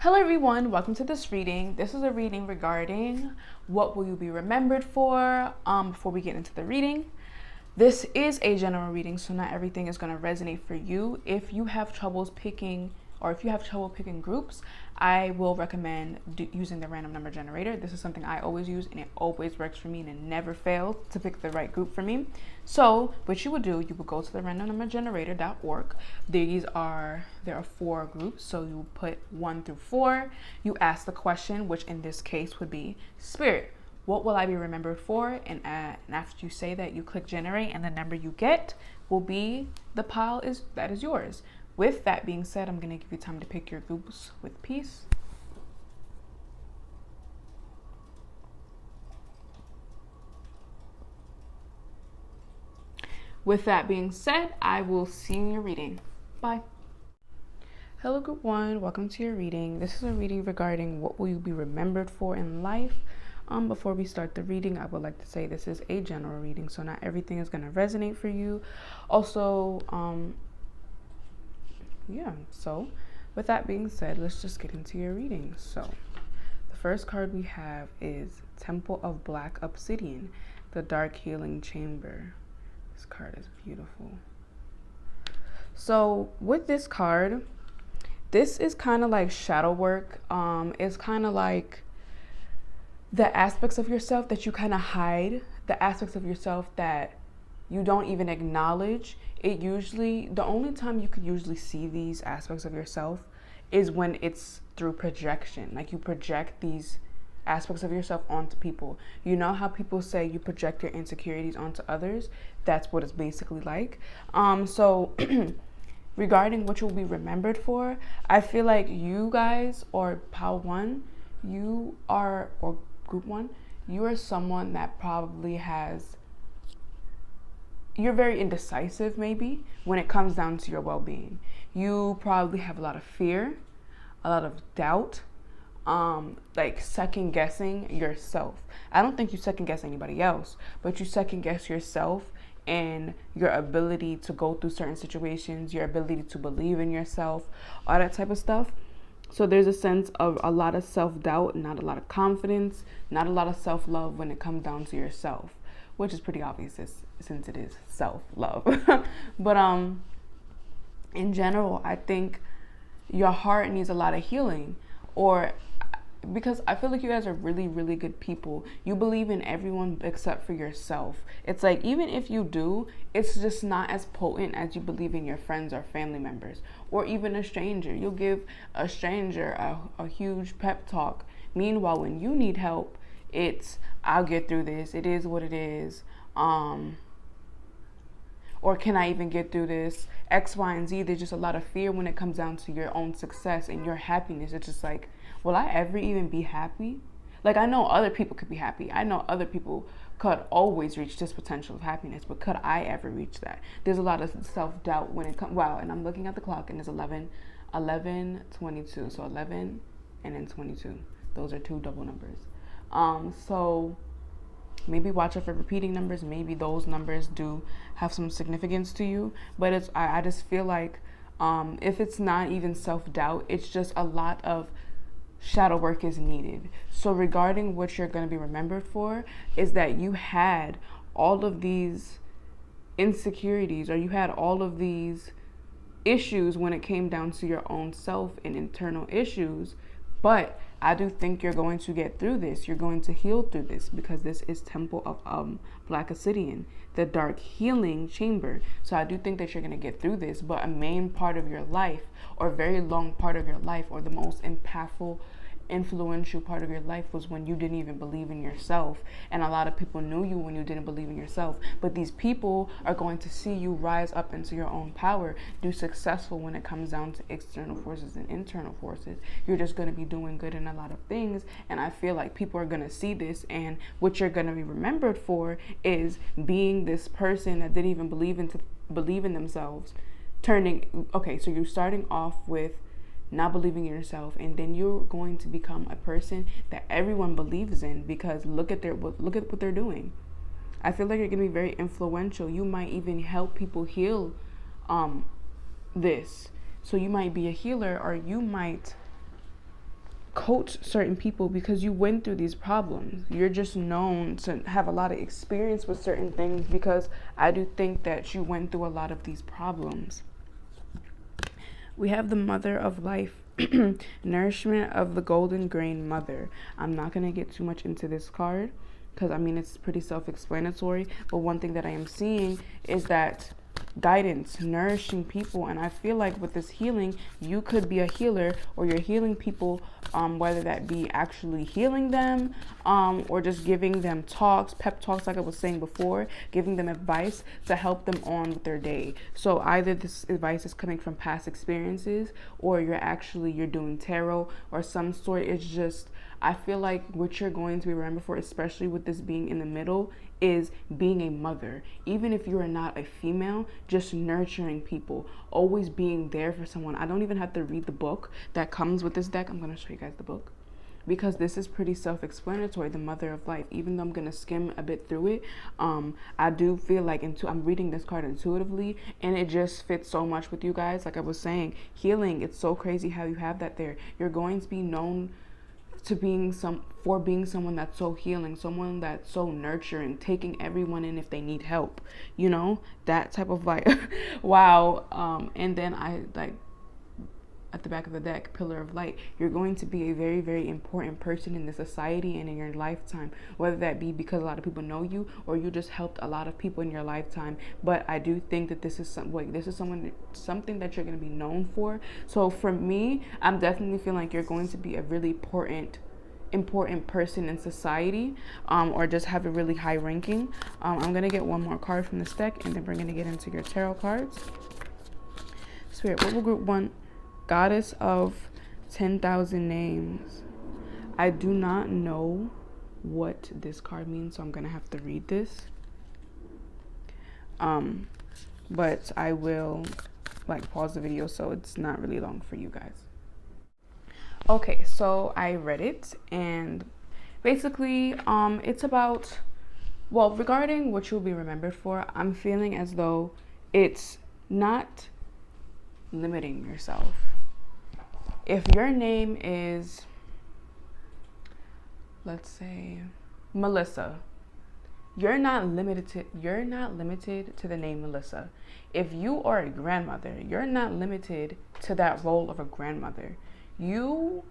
Hello everyone, welcome to this reading. This is a reading regarding what will you be remembered for. Before we get into the reading, this is a general reading, so not everything is going to resonate for you. If you have troubles picking, or if you have trouble picking groups, I will recommend using the random number generator. This is something I always use and it always works for me and it never fails to pick the right group for me. So what you would do, you would go to the randomnumbergenerator.org. There are 4 groups, so you put 1 through 4. You ask the question, which in this case would be Spirit, what will I be remembered for? And after you say that, you click generate, and the number you get will be the pile that is yours. With that being said, I'm going to give you time to pick your groups with peace. With that being said, I will see you in your reading. Bye. Hello, group 1. Welcome to your reading. This is a reading regarding what will you be remembered for in life. Before we start the reading, I would like to say this is a general reading, so not everything is going to resonate for you. Also, so with that being said, let's just get into your reading. So the first card we have is Temple of Black Obsidian, the Dark Healing Chamber. This card is beautiful. So with this card, this is kind of like shadow work. It's kind of like the aspects of yourself that you kind of hide, the aspects of yourself that you don't even acknowledge. The only time you could usually see these aspects of yourself is when it's through projection. Like you project these aspects of yourself onto people. You know how people say you project your insecurities onto others? That's what it's basically like. So regarding what you'll be remembered for, I feel like you guys, or Pile 1, or Group 1, you are someone that probably you're very indecisive maybe when it comes down to your well-being. You probably have a lot of fear, a lot of doubt, like second guessing yourself. I don't think you second guess anybody else, but you second guess yourself and your ability to go through certain situations, your ability to believe in yourself, all that type of stuff. So there's a sense of a lot of self-doubt, not a lot of confidence, not a lot of self-love when it comes down to yourself, which is pretty obvious since it is self-love. But in general, I think your heart needs a lot of healing, because I feel like you guys are really, really good people. You believe in everyone except for yourself. It's like, even if you do, it's just not as potent as you believe in your friends or family members, or even a stranger. You'll give a stranger a huge pep talk. Meanwhile, when you need help, it's, I'll get through this. It is what it is. Or can I even get through this? X, Y, and Z. There's just a lot of fear when it comes down to your own success and your happiness. It's just like, will I ever even be happy? Like, I know other people could be happy. I know other people could always reach this potential of happiness, but could I ever reach that? There's a lot of self-doubt when it comes, wow, and I'm looking at the clock and it's 11:22. So 11 and then 22. Those are 2 double numbers. So maybe watch out for repeating numbers. Maybe those numbers do have some significance to you, but I just feel like if it's not even self-doubt, it's just a lot of shadow work is needed. So regarding what you're going to be remembered for is that you had all of these insecurities, or you had all of these issues when it came down to your own self and internal issues. But I do think you're going to get through this. You're going to heal through this, because this is Temple of Black Obsidian, the Dark Healing Chamber. So I do think that you're going to get through this. But a main part of your life, or a very long part of your life, or the most impactful, influential part of your life was when you didn't even believe in yourself. And a lot of people knew you when you didn't believe in yourself. But these people are going to see you rise up into your own power, do successful when it comes down to external forces and internal forces. You're just going to be doing good in a lot of things. And I feel like people are going to see this, and what you're going to be remembered for is being this person that didn't even believe in themselves. So you're starting off with not believing in yourself, and then you're going to become a person that everyone believes in, because look at what they're doing. I feel like you're going to be very influential. You might even help people heal this. So you might be a healer, or you might coach certain people because you went through these problems. You're just known to have a lot of experience with certain things because I do think that you went through a lot of these problems. We have the Mother of Life, nourishment of the golden grain mother. I'm not going to get too much into this card because, I mean, it's pretty self-explanatory. But one thing that I am seeing is that guidance, nourishing people. And I feel like with this healing, you could be a healer or you're healing people, whether that be actually healing them or just giving them talks, pep talks, like I was saying before, giving them advice to help them on with their day. So either this advice is coming from past experiences or you're doing tarot or some sort. It's just, I feel like what you're going to be remembered for, especially with this being in the middle, is being a mother. Even if you are not a female, just nurturing people, always being there for someone. I don't even have to read the book that comes with this deck. I'm going to show you guys the book because this is pretty self-explanatory, the Mother of Life. Even though I'm going to skim a bit through it, I do feel like I'm reading this card intuitively and it just fits so much with you guys. Like I was saying, healing, it's so crazy how you have that there. You're going to be known to being someone that's so healing, someone that's so nurturing, taking everyone in if they need help, you know, that type of like wow. And then I like at the back of the deck, Pillar of Light. You're going to be a very, very important person in the society and in your lifetime, whether that be because a lot of people know you or you just helped a lot of people in your lifetime. But I do think that this is something that you're going to be known for. So for me, I'm definitely feeling like you're going to be a really important person in society, or just have a really high ranking. I'm going to get one more card from this deck and then we're going to get into your tarot cards. Spirit, what will group one? Goddess of 10,000 names. I do not know what this card means, so I'm gonna have to read this. But I will like pause the video so it's not really long for you guys. Okay, so I read it and basically it's about, well, regarding what you'll be remembered for, I'm feeling as though it's not limiting yourself. If your name is, let's say, Melissa, you're not limited to the name Melissa. If you are a grandmother, you're not limited to that role of a grandmother. You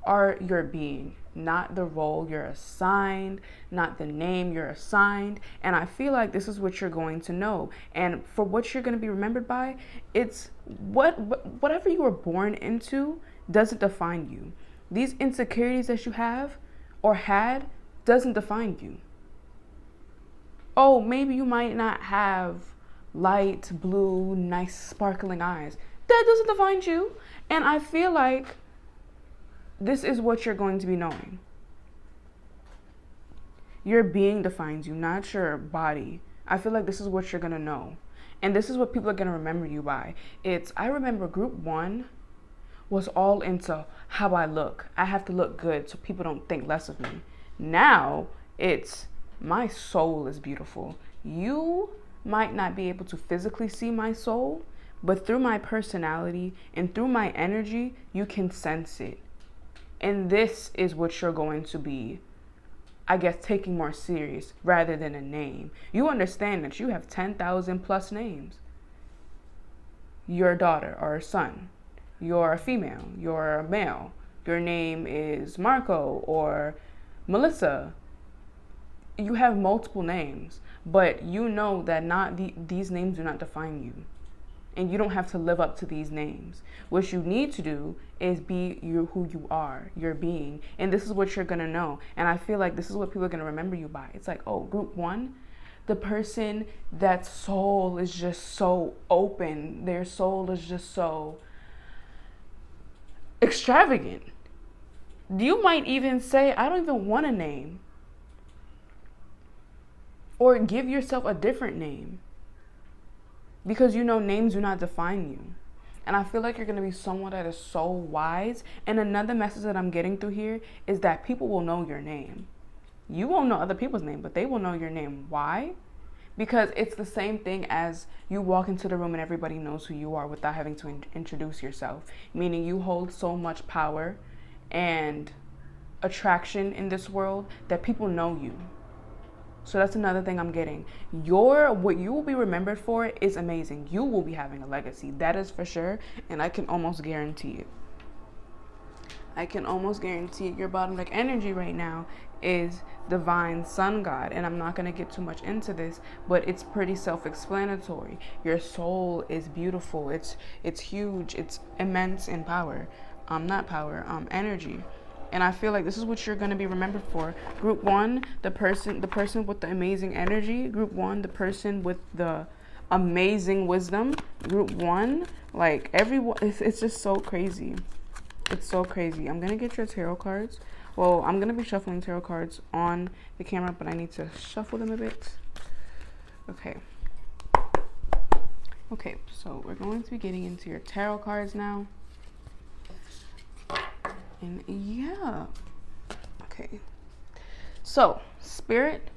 are your being, not the role you're assigned, not the name you're assigned. And I feel like this is what you're going to know. And for what you're going to be remembered by, it's whatever you were born into doesn't define you. These insecurities that you have or had doesn't define you. Oh, maybe you might not have light blue, nice sparkling eyes. That doesn't define you. And I feel like this is what you're going to be knowing. Your being defines you, not your body. I feel like this is what you're going to know. And this is what people are going to remember you by. I remember group one was all into how I look. I have to look good so people don't think less of me. Now it's my soul is beautiful. You might not be able to physically see my soul, but through my personality and through my energy, you can sense it. And this is what you're going to be, I guess, taking more serious rather than a name. You understand that you have 10,000 plus names. You're a daughter or a son. You're a female. You're a male. Your name is Marco or Melissa. You have multiple names, but you know that these names do not define you. And you don't have to live up to these names. What you need to do is be who you are, your being. And this is what you're going to know. And I feel like this is what people are going to remember you by. It's like, oh, group one, the person that soul is just so open. Their soul is just so extravagant. You might even say, I don't even want a name. Or give yourself a different name. Because you know names do not define you. And I feel like you're going to be someone that is so wise. And another message that I'm getting through here is that people will know your name. You won't know other people's name, but they will know your name. Why? Because it's the same thing as you walk into the room and everybody knows who you are without having to introduce yourself. Meaning you hold so much power and attraction in this world, that people know you. So that's another thing I'm getting. What you will be remembered for is amazing. You will be having a legacy. That is for sure. And I can almost guarantee it. I can almost guarantee it. Your bottom deck energy right now is divine sun god. And I'm not going to get too much into this, but it's pretty self-explanatory. Your soul is beautiful. It's huge. It's immense in power. Energy. And I feel like this is what you're going to be remembered for. Group 1, the person with the amazing energy. Group 1, the person with the amazing wisdom. Group 1, like everyone, it's just so crazy. It's so crazy. I'm going to get your tarot cards. Well, I'm going to be shuffling tarot cards on the camera, but I need to shuffle them a bit. Okay. Okay, so we're going to be getting into your tarot cards now. And yeah. Okay. So, Spirit,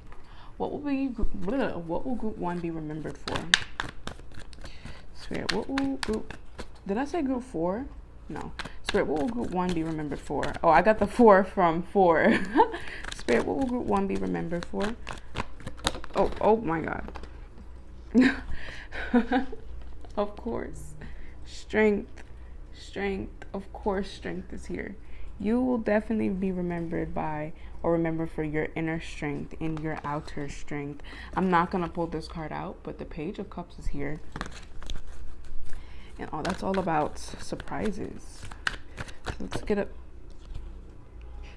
what will group 1 be remembered for? Spirit, what will did I say group 4? No. Spirit, what will group 1 be remembered for? Oh, I got the 4 from 4. Spirit, what will group 1 be remembered for? Oh my God. Of course. Strength. Of course, strength is here. You will definitely be remembered by, or remember for, your inner strength and your outer strength. I'm not going to pull this card out, but the Page of Cups is here. And that's all about surprises. So let's get a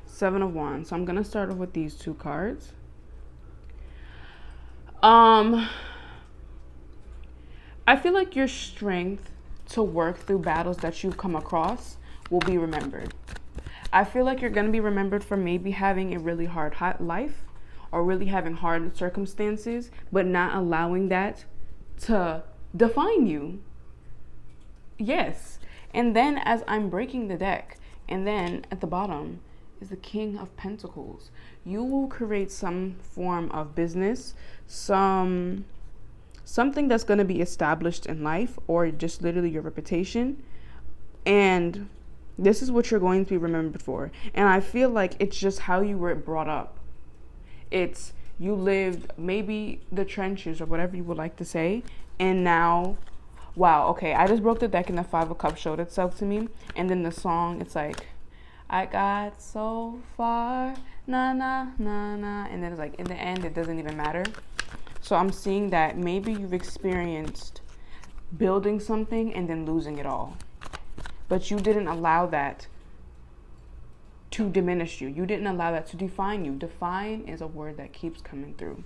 7 of Wands. So I'm going to start off with these 2 cards. I feel like your strength to work through battles that you've come across will be remembered. I feel like you're going to be remembered for maybe having a really hard life or really having hard circumstances, but not allowing that to define you. Yes. And then as I'm breaking the deck, and then at the bottom is the King of Pentacles. You will create some form of business, something that's going to be established in life, or just literally your reputation. And this is what you're going to be remembered for. And I feel like it's just how you were brought up. It's you lived maybe the trenches or whatever you would like to say. And now, wow, okay, I just broke the deck and the 5 of Cups showed itself to me. And then the song, it's like, I got so far, na na na na. And then it's like, in the end, it doesn't even matter. So I'm seeing that maybe you've experienced building something and then losing it all. But you didn't allow that to diminish you. You didn't allow that to define you. Define is a word that keeps coming through.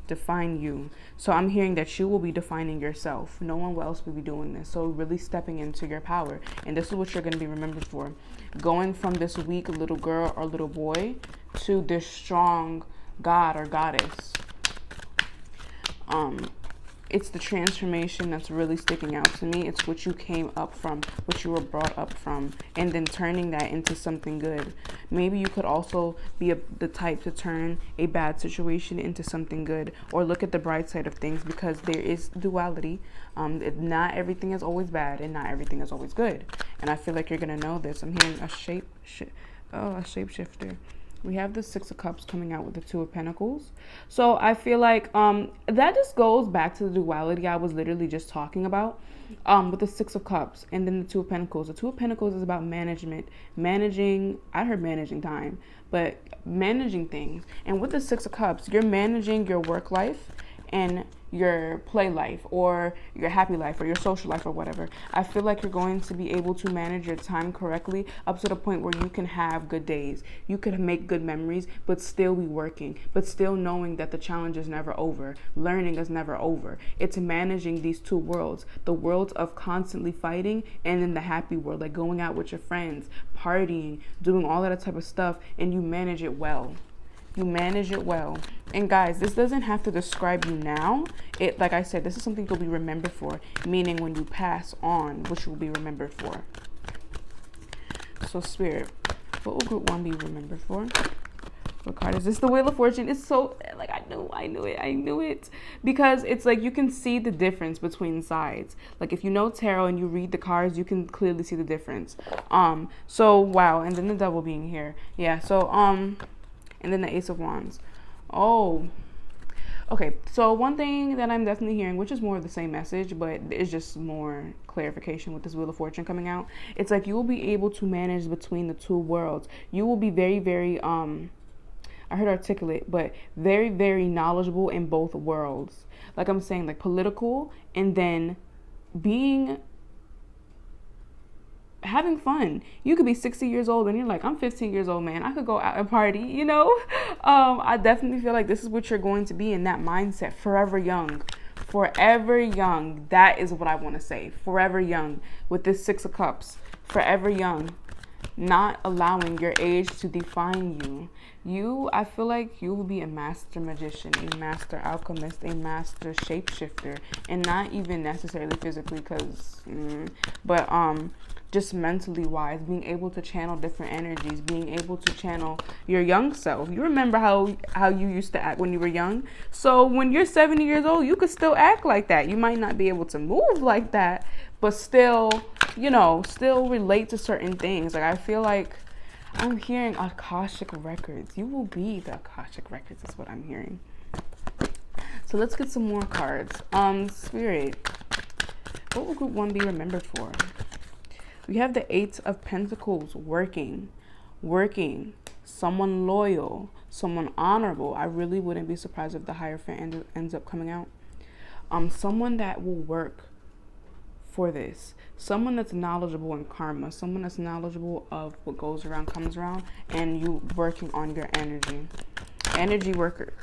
Define you. So I'm hearing that you will be defining yourself. No one else will be doing this. So really stepping into your power. And this is what you're going to be remembered for. Going from this weak little girl or little boy to this strong god or goddess. It's the transformation that's really sticking out to me. It's what you came up from, what you were brought up from, and then turning that into something good. Maybe you could also be the type to turn a bad situation into something good, or look at the bright side of things, because there is duality. Not everything is always bad, and not everything is always good. And I feel like you're gonna know this. I'm hearing a shapeshifter. We have the 6 of Cups coming out with the 2 of Pentacles. So I feel like that just goes back to the duality I was literally just talking about with the 6 of Cups and then the 2 of Pentacles. The 2 of Pentacles is about management, I heard managing time, but managing things. And with the 6 of Cups, you're managing your work life and your play life, or your happy life, or your social life, or whatever. I feel like you're going to be able to manage your time correctly up to the point where you can have good days. You can make good memories, but still be working, but still knowing that the challenge is never over. Learning is never over. It's managing these 2 worlds, the world of constantly fighting and then the happy world, like going out with your friends, partying, doing all that type of stuff, and you manage it well. You manage it well. And guys, this doesn't have to describe you now. Like I said, this is something you'll be remembered for, meaning when you pass on, which you'll be remembered for. So Spirit, what will group 1 be remembered for? What card is this? The Wheel of Fortune. It's so, like, I knew it. Because it's like you can see the difference between sides. Like if you know tarot and you read the cards, you can clearly see the difference. So wow, and then the devil being here. Yeah, so and then the Ace of Wands. Oh. Okay, so one thing that I'm definitely hearing, which is more of the same message, but it's just more clarification with this Wheel of Fortune coming out. It's like you will be able to manage between the two worlds. You will be very, very, I heard articulate, but very, very knowledgeable in both worlds. Like I'm saying, like political and then having fun. You could be 60 years old and you're like, I'm 15 years old, man. I could go out and party, you know? I definitely feel like this is what you're going to be in that mindset. Forever young. Forever young. That is what I want to say. Forever young. With this Six of Cups. Forever young. Not allowing your age to define you. I feel like you will be a master magician, a master alchemist, a master shapeshifter. And not even necessarily physically but just mentally wise, being able to channel different energies, being able to channel your young self. You remember how you used to act when you were young? So when you're 70 years old, you could still act like that. You might not be able to move like that, but still, still relate to certain things. Like I feel like I'm hearing Akashic Records. You will be the Akashic Records is what I'm hearing. So let's get some more cards. Spirit, what will Group 1 be remembered for? We have the Eight of Pentacles, working, someone loyal, someone honorable. I really wouldn't be surprised if the Hierophant ends up coming out. Someone that will work for this. Someone that's knowledgeable in karma. Someone that's knowledgeable of what goes around comes around, and you working on your energy. Energy worker.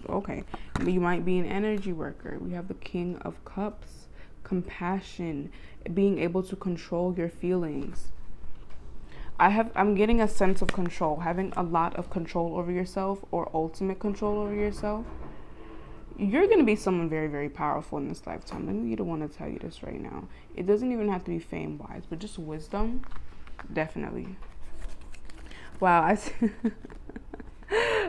Okay. You might be an energy worker. We have the King of Cups. Compassion, being able to control your feelings. I'm getting a sense of control, having a lot of control over yourself, or ultimate control over yourself. You're going to be someone very, very powerful in this lifetime. Let me want to tell you this right now. It doesn't even have to be fame wise, but just wisdom, definitely. Wow,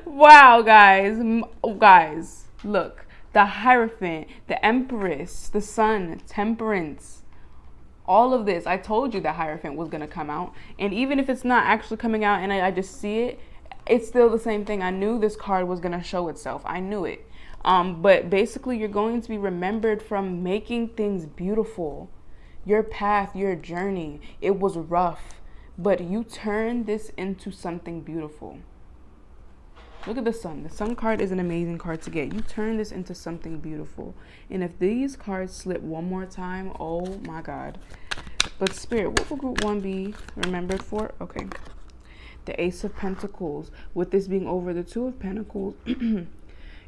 wow, guys, look. The Hierophant, the Empress, the Sun, Temperance, all of this. I told you the Hierophant was going to come out. And even if it's not actually coming out and I just see it, it's still the same thing. I knew this card was going to show itself. I knew it. But basically, you're going to be remembered from making things beautiful. Your path, your journey, it was rough. But you turned this into something beautiful. Look at the Sun. The Sun card is an amazing card to get. You turn this into something beautiful. And if these cards slip one more time, oh my God. But Spirit, what will Group 1 be remembered for? Okay. The Ace of Pentacles. With this being over the Two of Pentacles,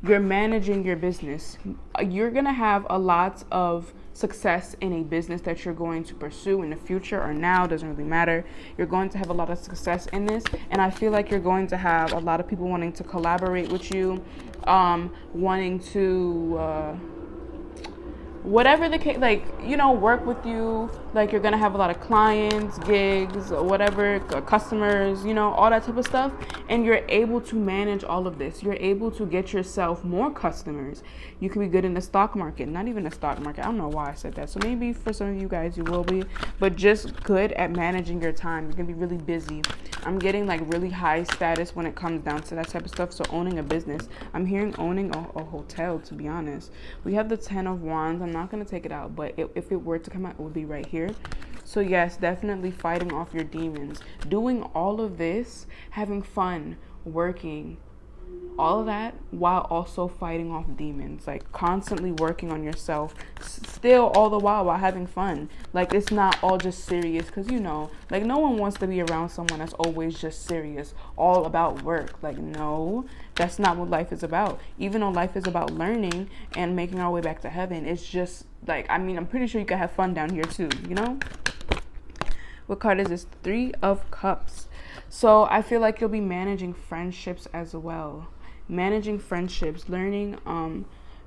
you're managing your business. You're going to have a lot of success in a business that you're going to pursue in the future or now, doesn't really matter. You're going to have a lot of success in this, and I feel like you're going to have a lot of people wanting to collaborate with you, wanting to whatever the case, like, work with you. Like, you're gonna have a lot of clients, gigs, whatever, customers, all that type of stuff, and you're able to manage all of this. You're able to get yourself more customers. You can be good in the stock market. Not even the stock market, I don't know why I said that. So maybe for some of you guys you will be, but just good at managing your time. You're gonna be really busy. I'm getting like really high status when it comes down to that type of stuff. So owning a business, I'm hearing owning a hotel, to be honest. We have the 10 of Wands. I'm not going to take it out, but if it were to come out, it would be right here. So yes, definitely fighting off your demons, doing all of this, having fun, working, all of that while also fighting off demons, like constantly working on yourself, still all the while having fun. Like, it's not all just serious, because like, no one wants to be around someone that's always just serious, all about work. Like, no, that's not what life is about. Even though life is about learning and making our way back to heaven, it's just like, I'm pretty sure you can have fun down here too, What card is this? 3 of Cups. So I feel like you'll be managing friendships as well. Managing friendships, learning,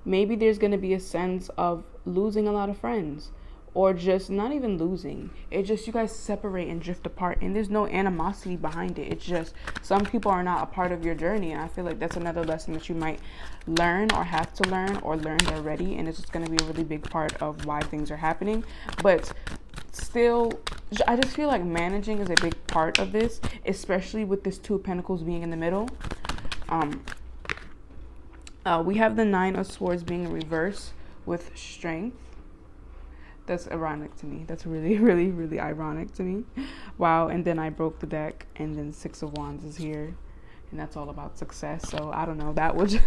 maybe there's going to be a sense of losing a lot of friends, or just not even losing. It's just you guys separate and drift apart, and there's no animosity behind it. It's just some people are not a part of your journey, and I feel like that's another lesson that you might learn or have to learn or learned already, and it's just going to be a really big part of why things are happening. But still, I just feel like managing is a big part of this, especially with this Two of Pentacles being in the middle. We have the Nine of Swords being in reverse with strength. That's ironic to me. That's really, really, really ironic to me. Wow. And then I broke the deck, and then Six of Wands is here, and that's all about success. So I don't know. That was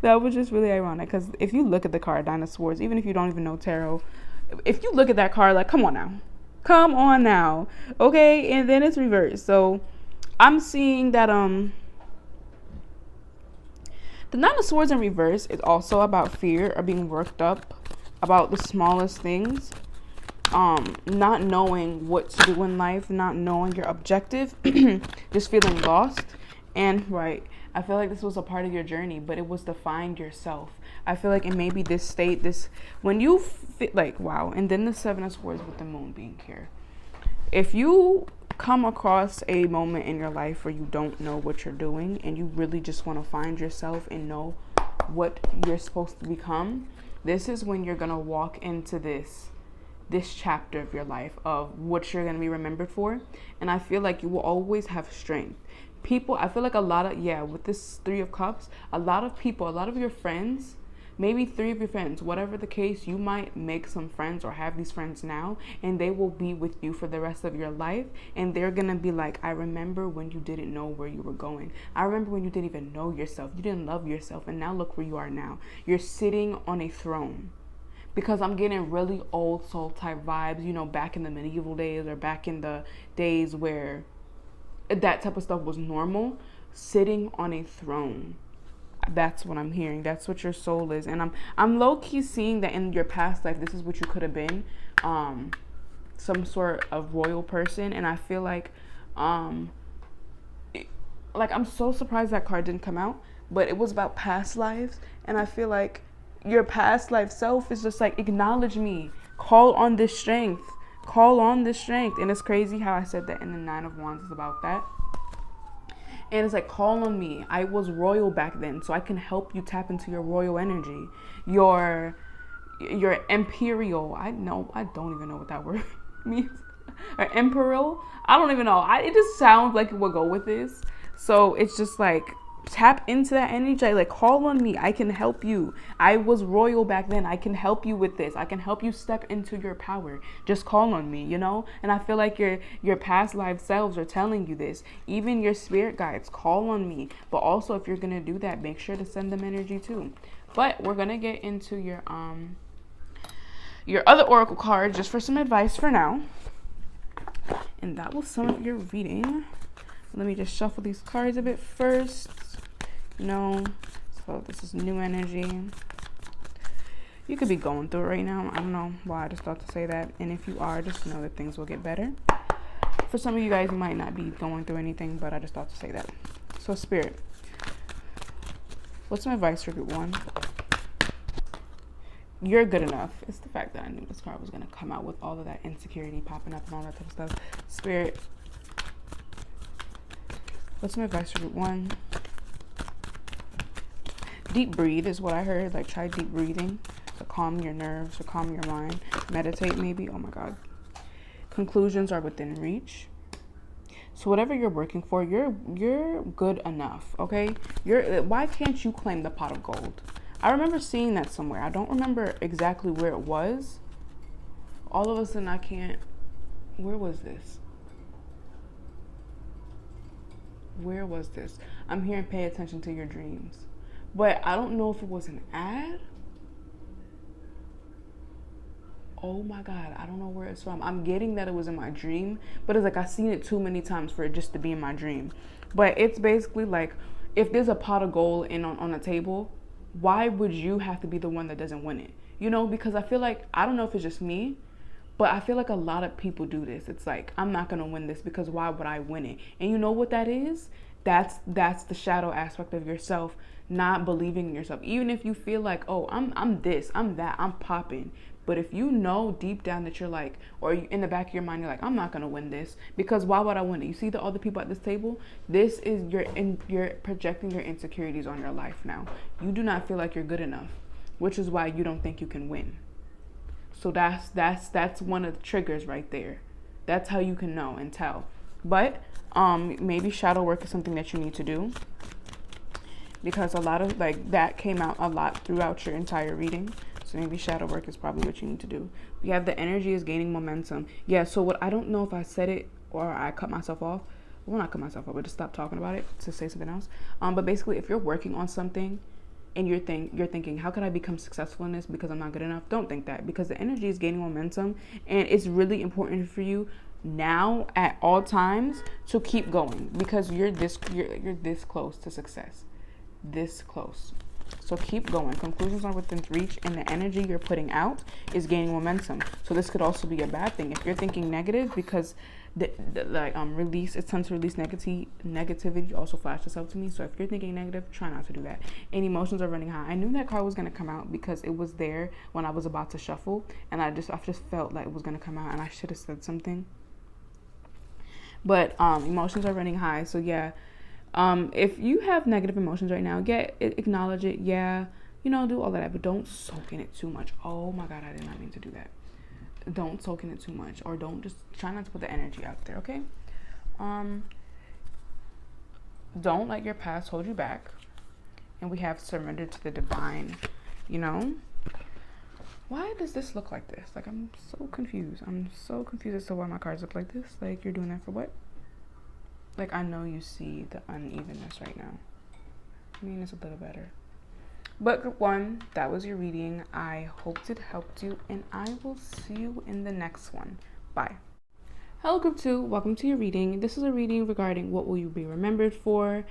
that was just really ironic, because if you look at the card Nine of Swords, even if you don't even know tarot, if you look at that card, like, come on now, okay? And then it's reversed. So I'm seeing that the Nine of Swords in reverse is also about fear or being worked up about the smallest things, not knowing what to do in life, not knowing your objective, just feeling lost. And I feel like this was a part of your journey, but it was to find yourself. I feel like it may be this state, when you feel like, wow. And then the Seven of Swords with the Moon being here. If you come across a moment in your life where you don't know what you're doing, and you really just want to find yourself and know what you're supposed to become, this is when you're going to walk into this chapter of your life of what you're going to be remembered for. And I feel like you will always have strength. People, I feel like with this Three of Cups, a lot of your friends, maybe three of your friends, whatever the case, you might make some friends or have these friends now, and they will be with you for the rest of your life. And they're going to be like, I remember when you didn't know where you were going. I remember when you didn't even know yourself. You didn't love yourself. And now look where you are now. You're sitting on a throne. Because I'm getting really old soul type vibes, back in the medieval days, or back in the days where that type of stuff was normal. Sitting on a throne. That's what I'm hearing. That's what your soul is. And I'm low-key seeing that in your past life, this is what you could have been. Some sort of royal person. And I feel like I'm so surprised that card didn't come out. But it was about past lives. And I feel like your past life self is just like, acknowledge me. Call on this strength. Call on this strength. And it's crazy how I said that in the Nine of Wands is about that. And it's like, call on me. I was royal back then, so I can help you tap into your royal energy. Your imperial. I don't even know what that word means. Or imperial. I don't even know. It just sounds like it would go with this. So it's just like, tap into that energy. Like, call on me. I can help you. I was royal back then. I can help you with this. I can help you step into your power. Just call on me, And I feel like your past life selves are telling you this. Even your spirit guides, call on me. But also, if you're going to do that, make sure to send them energy too. But we're going to get into your other oracle card just for some advice for now. And that was some of your reading. Let me just shuffle these cards a bit first. So this is new energy. You could be going through it right now. I don't know why I just thought to say that. And if you are, just know that things will get better. For some of you guys, you might not be going through anything, but I just thought to say that. So Spirit, what's some advice for group 1? You're good enough. It's the fact that I knew this card was going to come out with all of that insecurity popping up and all that type of stuff. Spirit, what's some advice for group 1? Deep breathe is what I heard. Like, try deep breathing to calm your nerves, to calm your mind. Meditate maybe. Oh my God. Conclusions are within reach. So whatever you're working for, you're good enough, okay? Why can't you claim the pot of gold? I remember seeing that somewhere. I don't remember exactly where it was. All of a sudden I can't. Where was this? Where was this? I'm hearing pay attention to your dreams. But I don't know if it was an ad. Oh my God, I don't know where it's from. I'm getting that it was in my dream, but it's like I've seen it too many times for it just to be in my dream. But it's basically like, if there's a pot of gold on a table, why would you have to be the one that doesn't win it? Because I feel like, I don't know if it's just me, but I feel like a lot of people do this. It's like, I'm not going to win this because why would I win it? And you know what that is? That's the shadow aspect of yourself, not believing in yourself. Even if you feel like, oh, I'm this, I'm that, I'm popping. But if you know deep down that you're like, or in the back of your mind, you're like, I'm not going to win this, because why would I win it? You see all the people at this table? This is you're projecting your insecurities on your life now. You do not feel like you're good enough, which is why you don't think you can win. So that's one of the triggers right there. That's how you can know and tell. But maybe shadow work is something that you need to do, because a lot of like that came out a lot throughout your entire reading. So maybe shadow work is probably what you need to do. We have the energy is gaining momentum. Yeah, so what, I don't know if I said it or I cut myself off. Well, not cut myself off, but just stop talking about it to say something else. But basically, if you're working on something and you're thinking, how can I become successful in this because I'm not good enough? Don't think that, because the energy is gaining momentum, and it's really important for you now at all times to keep going, because you're this close to success. This close. So keep going. Conclusions are within reach, and the energy you're putting out is gaining momentum. So this could also be a bad thing if you're thinking negative, because release, it's time to release negativity also flashed itself to me. So if you're thinking negative, try not to do that. And emotions are running high. I knew that card was going to come out because it was there when I was about to shuffle, and I just felt like it was going to come out, and I should have said something. But emotions are running high. So yeah, if you have negative emotions right now, acknowledge it. Yeah, do all of that, but don't soak in it too much. Oh my God, I did not mean to do that. Don't soak in it too much, or just try not to put the energy out there. Okay. Don't let your past hold you back. And we have surrender to the divine. Why does this look like this? Like, I'm so confused. I'm so confused as to why my cards look like this. Like, you're doing that for what? Like, I know you see the unevenness right now. I mean, it's a little better. But group 1, that was your reading. I hoped it helped you, and I will see you in the next one. Bye. Hello group 2, welcome to your reading. This is a reading regarding what will you be remembered for.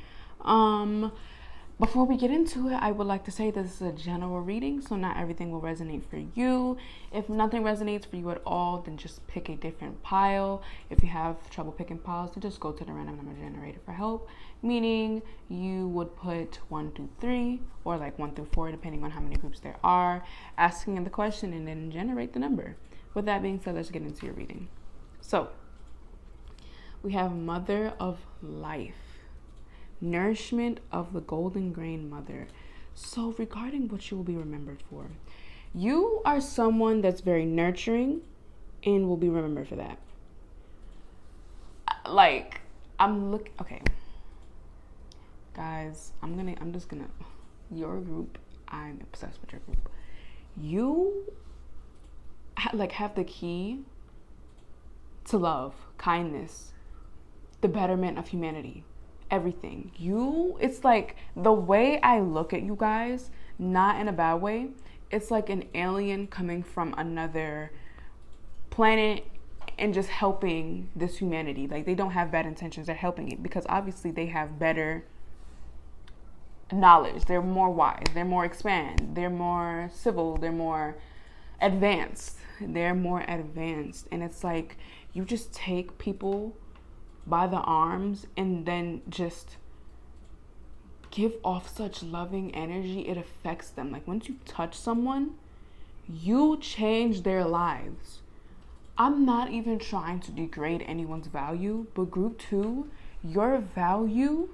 Before we get into it, I would like to say this is a general reading, so not everything will resonate for you. If nothing resonates for you at all, then just pick a different pile. If you have trouble picking piles, then just go to the random number generator for help, meaning you would put 1 through 3 or like 1 through 4, depending on how many groups there are, asking the question and then generate the number. With that being said, let's get into your reading. So we have Mother of Life. Nourishment of the golden grain mother. So regarding what you will be remembered for, you are someone that's very nurturing and will be remembered for that. Like, okay, guys, your group, I'm obsessed with your group. You have the key to love, kindness, the betterment of humanity. Everything. It's like the way I look at you guys, not in a bad way, it's like an alien coming from another planet and just helping this humanity. Like, they don't have bad intentions, they're helping it because obviously they have better knowledge, they're more wise, they're more expand, they're more civil, they're more advanced, and it's like you just take people by the arms and then just give off such loving energy. It affects them. Like, once you touch someone, you change their lives. I'm not even trying to degrade anyone's value, but group 2, your value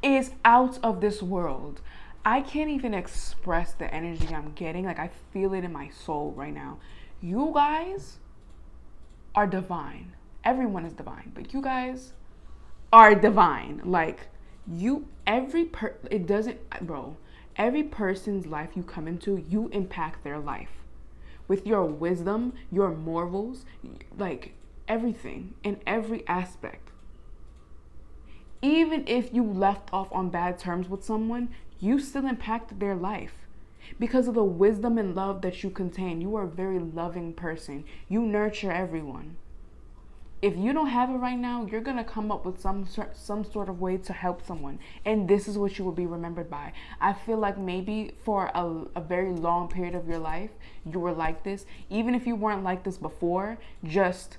is out of this world. I can't even express the energy I'm getting. Like, I feel it in my soul right now. You guys are divine. Everyone is divine, but you guys are divine. Like, every person's life you come into, you impact their life with your wisdom, your morals, like everything in every aspect. Even if you left off on bad terms with someone, you still impacted their life because of the wisdom and love that you contain. You are a very loving person. You nurture everyone. If you don't have it right now, you're going to come up with some sort of way to help someone. And this is what you will be remembered by. I feel like maybe for a very long period of your life, you were like this. Even if you weren't like this before, just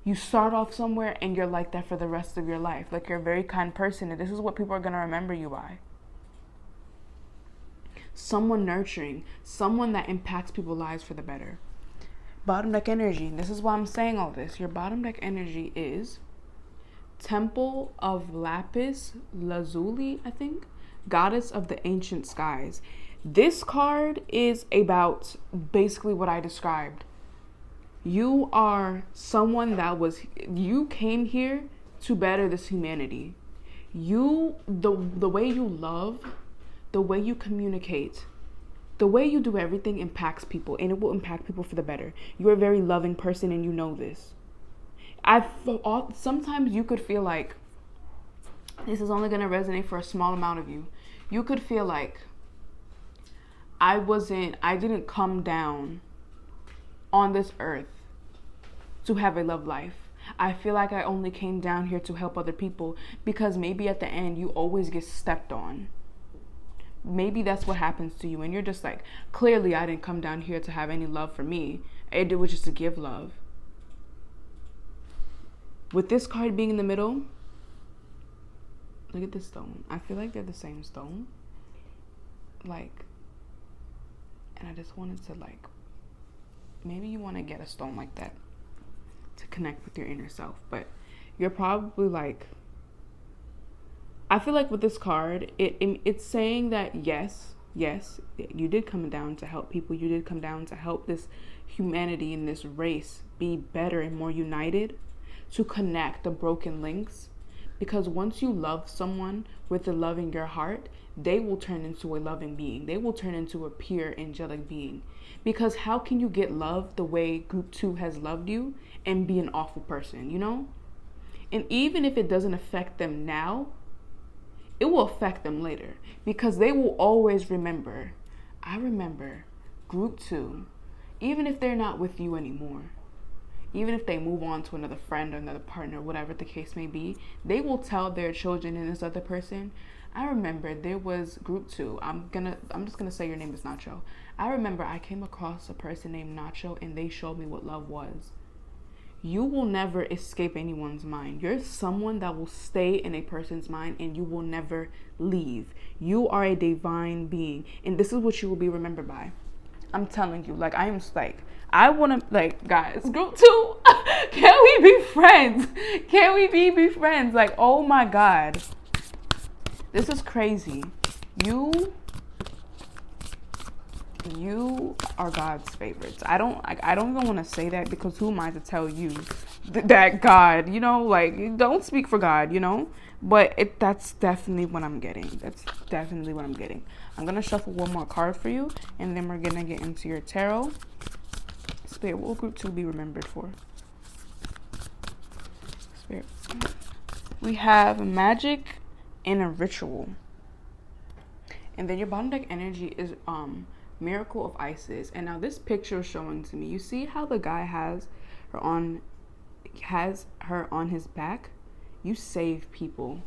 you start off somewhere and you're like that for the rest of your life. Like, you're a very kind person, and this is what people are going to remember you by. someone nurturing, someone that impacts people's lives for the better. Bottom deck energy, this is why I'm saying all this. Your bottom deck energy is Temple of Lapis Lazuli, I think, Goddess of the Ancient Skies. This card is about basically what I described. You are someone you came here to better this humanity. The way you love, the way you communicate, the way you do everything impacts people, and it will impact people for the better. You're a very loving person, and you know this. Sometimes you could feel like this is only going to resonate for a small amount of you. You could feel like I didn't come down on this earth to have a love life. I feel like I only came down here to help other people, because maybe at the end you always get stepped on. Maybe that's what happens to you, and you're just like, clearly I didn't come down here to have any love for me. It was just to give love. With this card being in the middle, look at this stone. I feel like they're the same stone. Like, and I just wanted to maybe you want to get a stone like that to connect with your inner self. But you're probably I feel like with this card, it's saying that yes, you did come down to help people. You did come down to help this humanity and this race be better and more united, to connect the broken links. Because once you love someone with the love in your heart, they will turn into a loving being. They will turn into a pure angelic being. Because how can you get love the way group 2 has loved you and be an awful person, you know? And even if it doesn't affect them now, it will affect them later, because they will always remember. I remember group 2, even if they're not with you anymore, even if they move on to another friend or another partner, whatever the case may be, they will tell their children and this other person, I remember there was group 2. I'm just gonna say your name is Nacho. I remember I came across a person named Nacho, and they showed me what love was. You will never escape anyone's mind. You're someone that will stay in a person's mind, and you will never leave. You are a divine being, and this is what you will be remembered by. I'm telling you, I want to, guys, group 2, can we be friends? Can we be friends? Oh my God. This is crazy. You are God's favorites. I don't even want to say that, because who am I to tell you that God, don't speak for God, but that's definitely what I'm getting. I'm going to shuffle one more card for you, and then we're going to get into your tarot. Spirit, what will group 2 be remembered for? Spirit. We have magic and a ritual. And then your bottom deck energy is Miracle of Isis. And now this picture is showing to me. You see how the guy has her on his back? You save people.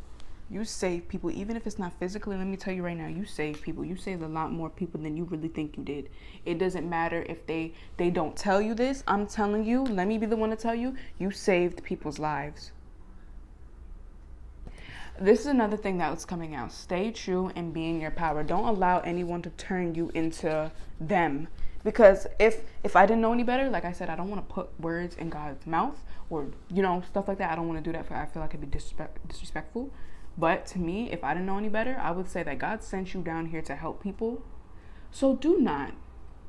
Even if it's not physically. Let me tell you right now, you save people. You saved a lot more people than you really think you did. It doesn't matter if they don't tell you this. I'm telling you, let me be the one to tell you, you saved people's lives. This is another thing that was coming out. Stay true and be in your power. Don't allow anyone to turn you into them. Because if I didn't know any better, like I said, I don't want to put words in God's mouth or, stuff like that. I don't want to do that. I feel like it'd be disrespectful. But to me, if I didn't know any better, I would say that God sent you down here to help people. So do not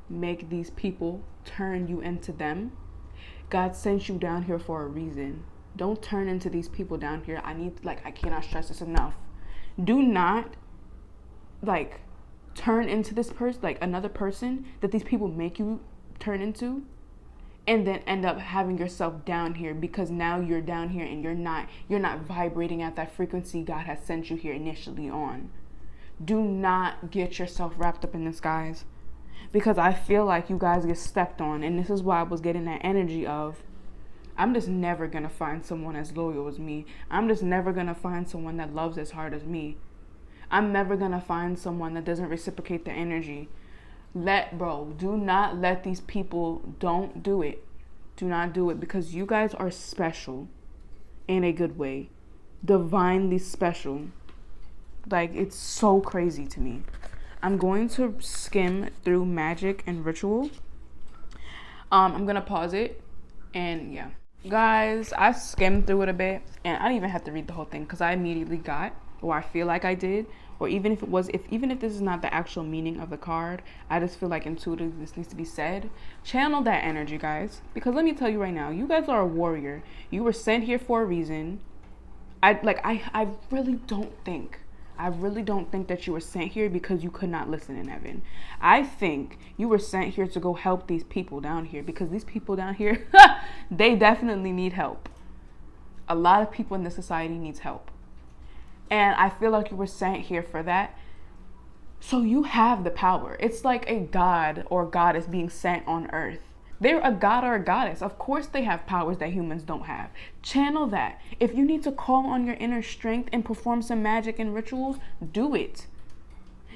make these people turn you into them. God sent you down here for a reason. Don't turn into these people down here. I cannot stress this enough. Do not turn into this person, another person that these people make you turn into, and then end up having yourself down here, because now you're down here and you're not vibrating at that frequency God has sent you here initially on. Do not get yourself wrapped up in this, guys, because I feel like you guys get stepped on, and this is why I was getting that energy of, I'm just never going to find someone as loyal as me. I'm just never going to find someone that loves as hard as me. I'm never going to find someone that doesn't reciprocate the energy. Do not let these people, don't do it. Do not do it, because you guys are special in a good way. Divinely special. It's so crazy to me. I'm going to skim through magic and ritual. I'm gonna pause it, and yeah, guys, I skimmed through it a bit, and I didn't even have to read the whole thing because I immediately got, or I feel like I did, or even if it was, even if this is not the actual meaning of the card, I just feel like intuitively this needs to be said. Channel that energy, guys, because let me tell you right now, you guys are a warrior. You were sent here for a reason. I really don't think that you were sent here because you could not listen in heaven. I think you were sent here to go help these people down here, because these people down here, they definitely need help. A lot of people in this society needs help. And I feel like you were sent here for that. So you have the power. It's like a god or goddess being sent on earth. They're a god or a goddess. Of course they have powers that humans don't have. Channel that. If you need to call on your inner strength and perform some magic and rituals, do it.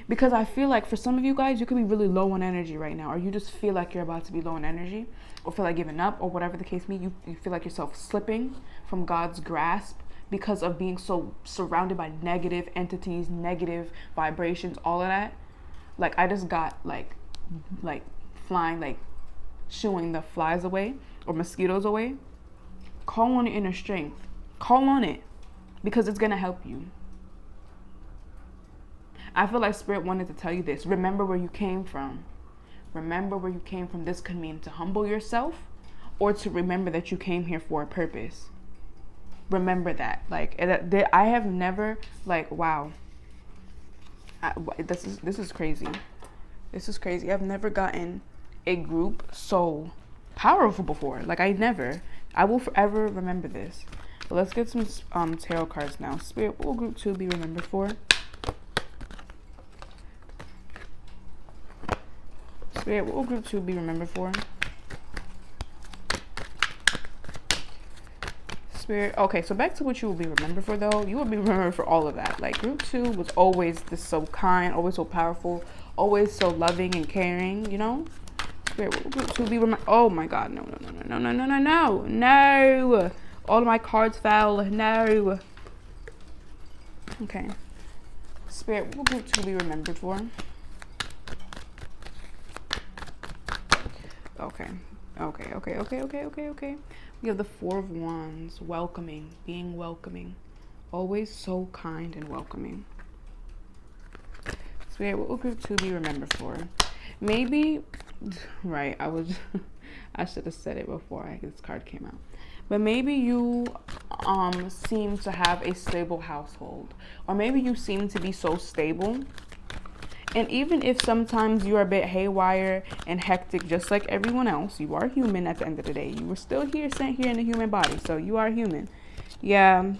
Because I feel like for some of you guys, you could be really low on energy right now, or you just feel like you're about to be low on energy, or feel like giving up, or whatever the case may be. You feel like yourself slipping from God's grasp because of being so surrounded by negative entities, negative vibrations, all of that. Like, I just got like flying, like shooing the flies away or mosquitoes away. Call on your inner strength. Call on it, because it's gonna help you. I feel like Spirit wanted to tell you this. Remember where you came from. Remember where you came from. This could mean to humble yourself, or to remember that you came here for a purpose. Remember that. Like, I have never, like, wow. This is crazy. This is crazy. I've never gotten a group so powerful before. Like, I will forever remember this. But let's get some tarot cards now. Spirit, what will group 2 be remembered for? Spirit, what will group 2 be remembered for? Spirit. Okay, so back to what you will be remembered for, though. You will be remembered for all of that. Like, group 2 was always just so kind, always so powerful, always so loving and caring, you know? Spirit, what will group 2 be remembered? Oh my God, no. All of my cards fell. No. Okay. Spirit, what will group 2 be remembered for? Okay. We have the 4 of Wands, welcoming, being welcoming. Always so kind and welcoming. Spirit, what will group 2 be remembered for? Maybe, right, I should have said it before this card came out. But maybe you seem to have a stable household. Or maybe you seem to be so stable. And even if sometimes you're a bit haywire and hectic, just like everyone else, you are human at the end of the day. You were still here, sent here in a human body, so you are human. Yeah,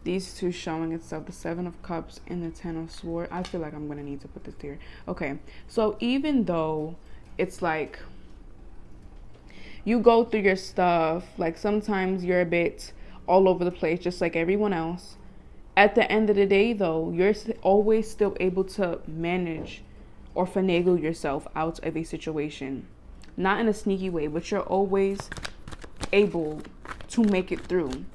these two showing itself, the 7 of Cups and the 10 of Swords. I feel like I'm going to need to put this here. Okay, so even though it's like you go through your stuff, like sometimes you're a bit all over the place, just like everyone else. At the end of the day, though, you're always still able to manage or finagle yourself out of a situation. Not in a sneaky way, but you're always able to make it through.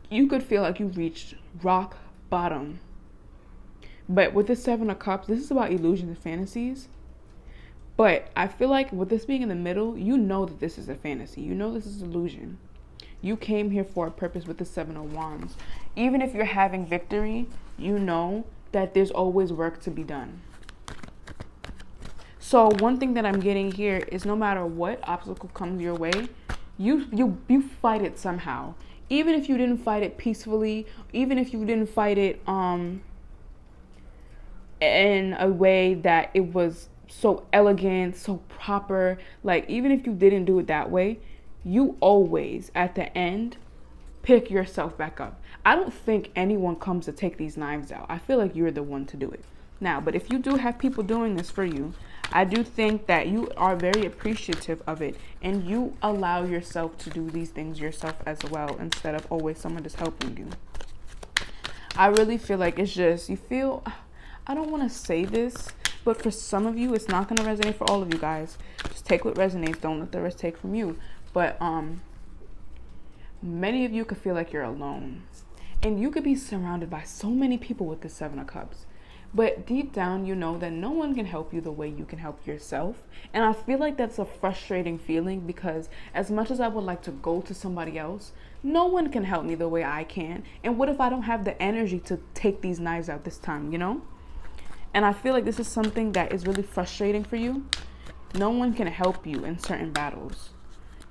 You could feel like you reached rock bottom. But with the 7 of Cups, this is about illusions and fantasies. But I feel like with this being in the middle, you know that this is a fantasy. You know this is illusion. You came here for a purpose with the 7 of Wands. Even if you're having victory, you know that there's always work to be done. So one thing that I'm getting here is no matter what obstacle comes your way, you fight it somehow. Even if you didn't fight it peacefully, even if you didn't fight it in a way that it was so elegant, so proper, like even if you didn't do it that way, you always at the end pick yourself back up. I don't think anyone comes to take these knives out. I feel like you're the one to do it. Now, but if you do have people doing this for you, I do think that you are very appreciative of it, and you allow yourself to do these things yourself as well, instead of always someone just helping you. I really feel like it's just, you feel, I don't want to say this, but for some of you, it's not going to resonate for all of you guys. Just take what resonates. Don't let the rest take from you. But many of you could feel like you're alone. And you could be surrounded by so many people with the 7 of Cups. But deep down, you know that no one can help you the way you can help yourself. And I feel like that's a frustrating feeling, because as much as I would like to go to somebody else, no one can help me the way I can. And what if I don't have the energy to take these knives out this time, you know? And I feel like this is something that is really frustrating for you. No one can help you in certain battles.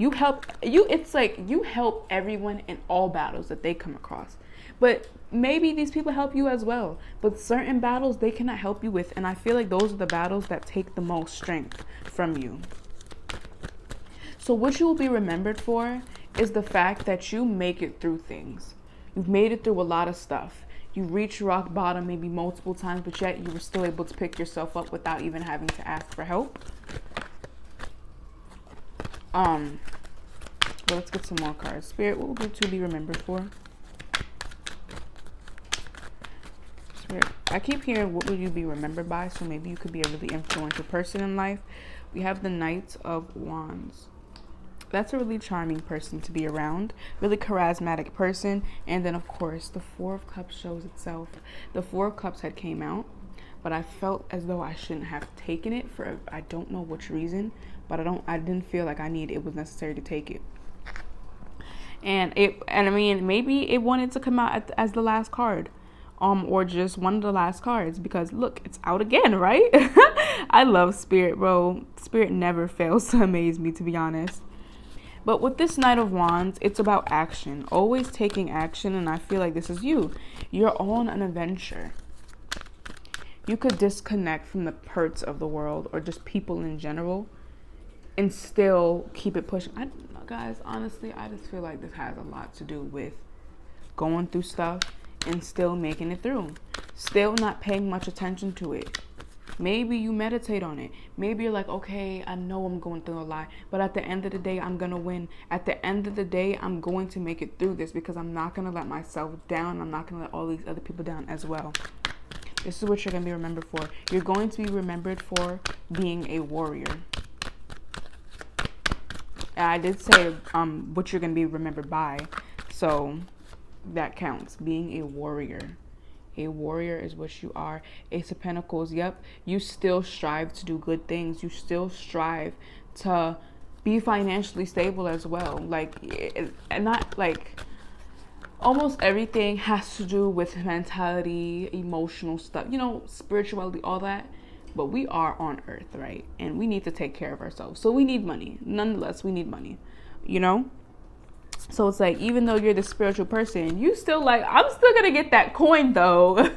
It's like you help everyone in all battles that they come across. But maybe these people help you as well. But certain battles they cannot help you with. And I feel like those are the battles that take the most strength from you. So what you will be remembered for is the fact that you make it through things. You've made it through a lot of stuff. You reached rock bottom maybe multiple times, but yet you were still able to pick yourself up without even having to ask for help. But let's get some more cards. Spirit, what would you to be remembered for? Spirit, I keep hearing what would you be remembered by, so maybe you could be a really influential person in life. We have the Knight of Wands. That's a really charming person to be around, really charismatic person. And then of course the Four of Cups shows itself. The Four of Cups had came out, but I felt as though I shouldn't have taken it for I don't know which reason, but I didn't feel like it was necessary to take it. And I mean, maybe it wanted to come out as the last card, or just one of the last cards, because look, it's out again, right? I love Spirit, bro. Spirit never fails to amaze me, to be honest. But with this Knight of Wands, it's about action, always taking action. And I feel like this is you. You're on an adventure. You could disconnect from the hurts of the world or just people in general and still keep it pushing. Guys, honestly, I just feel like this has a lot to do with going through stuff and still making it through. Still not paying much attention to it. Maybe you meditate on it. Maybe you're like, okay, I know I'm going through a lot, but at the end of the day, I'm going to win. At the end of the day, I'm going to make it through this, because I'm not going to let myself down. I'm not going to let all these other people down as well. This is what you're going to be remembered for. You're going to be remembered for being a warrior. And I did say what you're going to be remembered by, so that counts. Being a warrior. A warrior is what you are. Ace of Pentacles. Yep. You still strive to do good things. You still strive to be financially stable as well. Like, and not like almost everything has to do with mentality, emotional stuff, you know, spirituality, all that. But we are on earth, right? And we need to take care of ourselves. So we need money. Nonetheless, we need money, you know? So it's like, even though you're the spiritual person, you still like, I'm still going to get that coin though.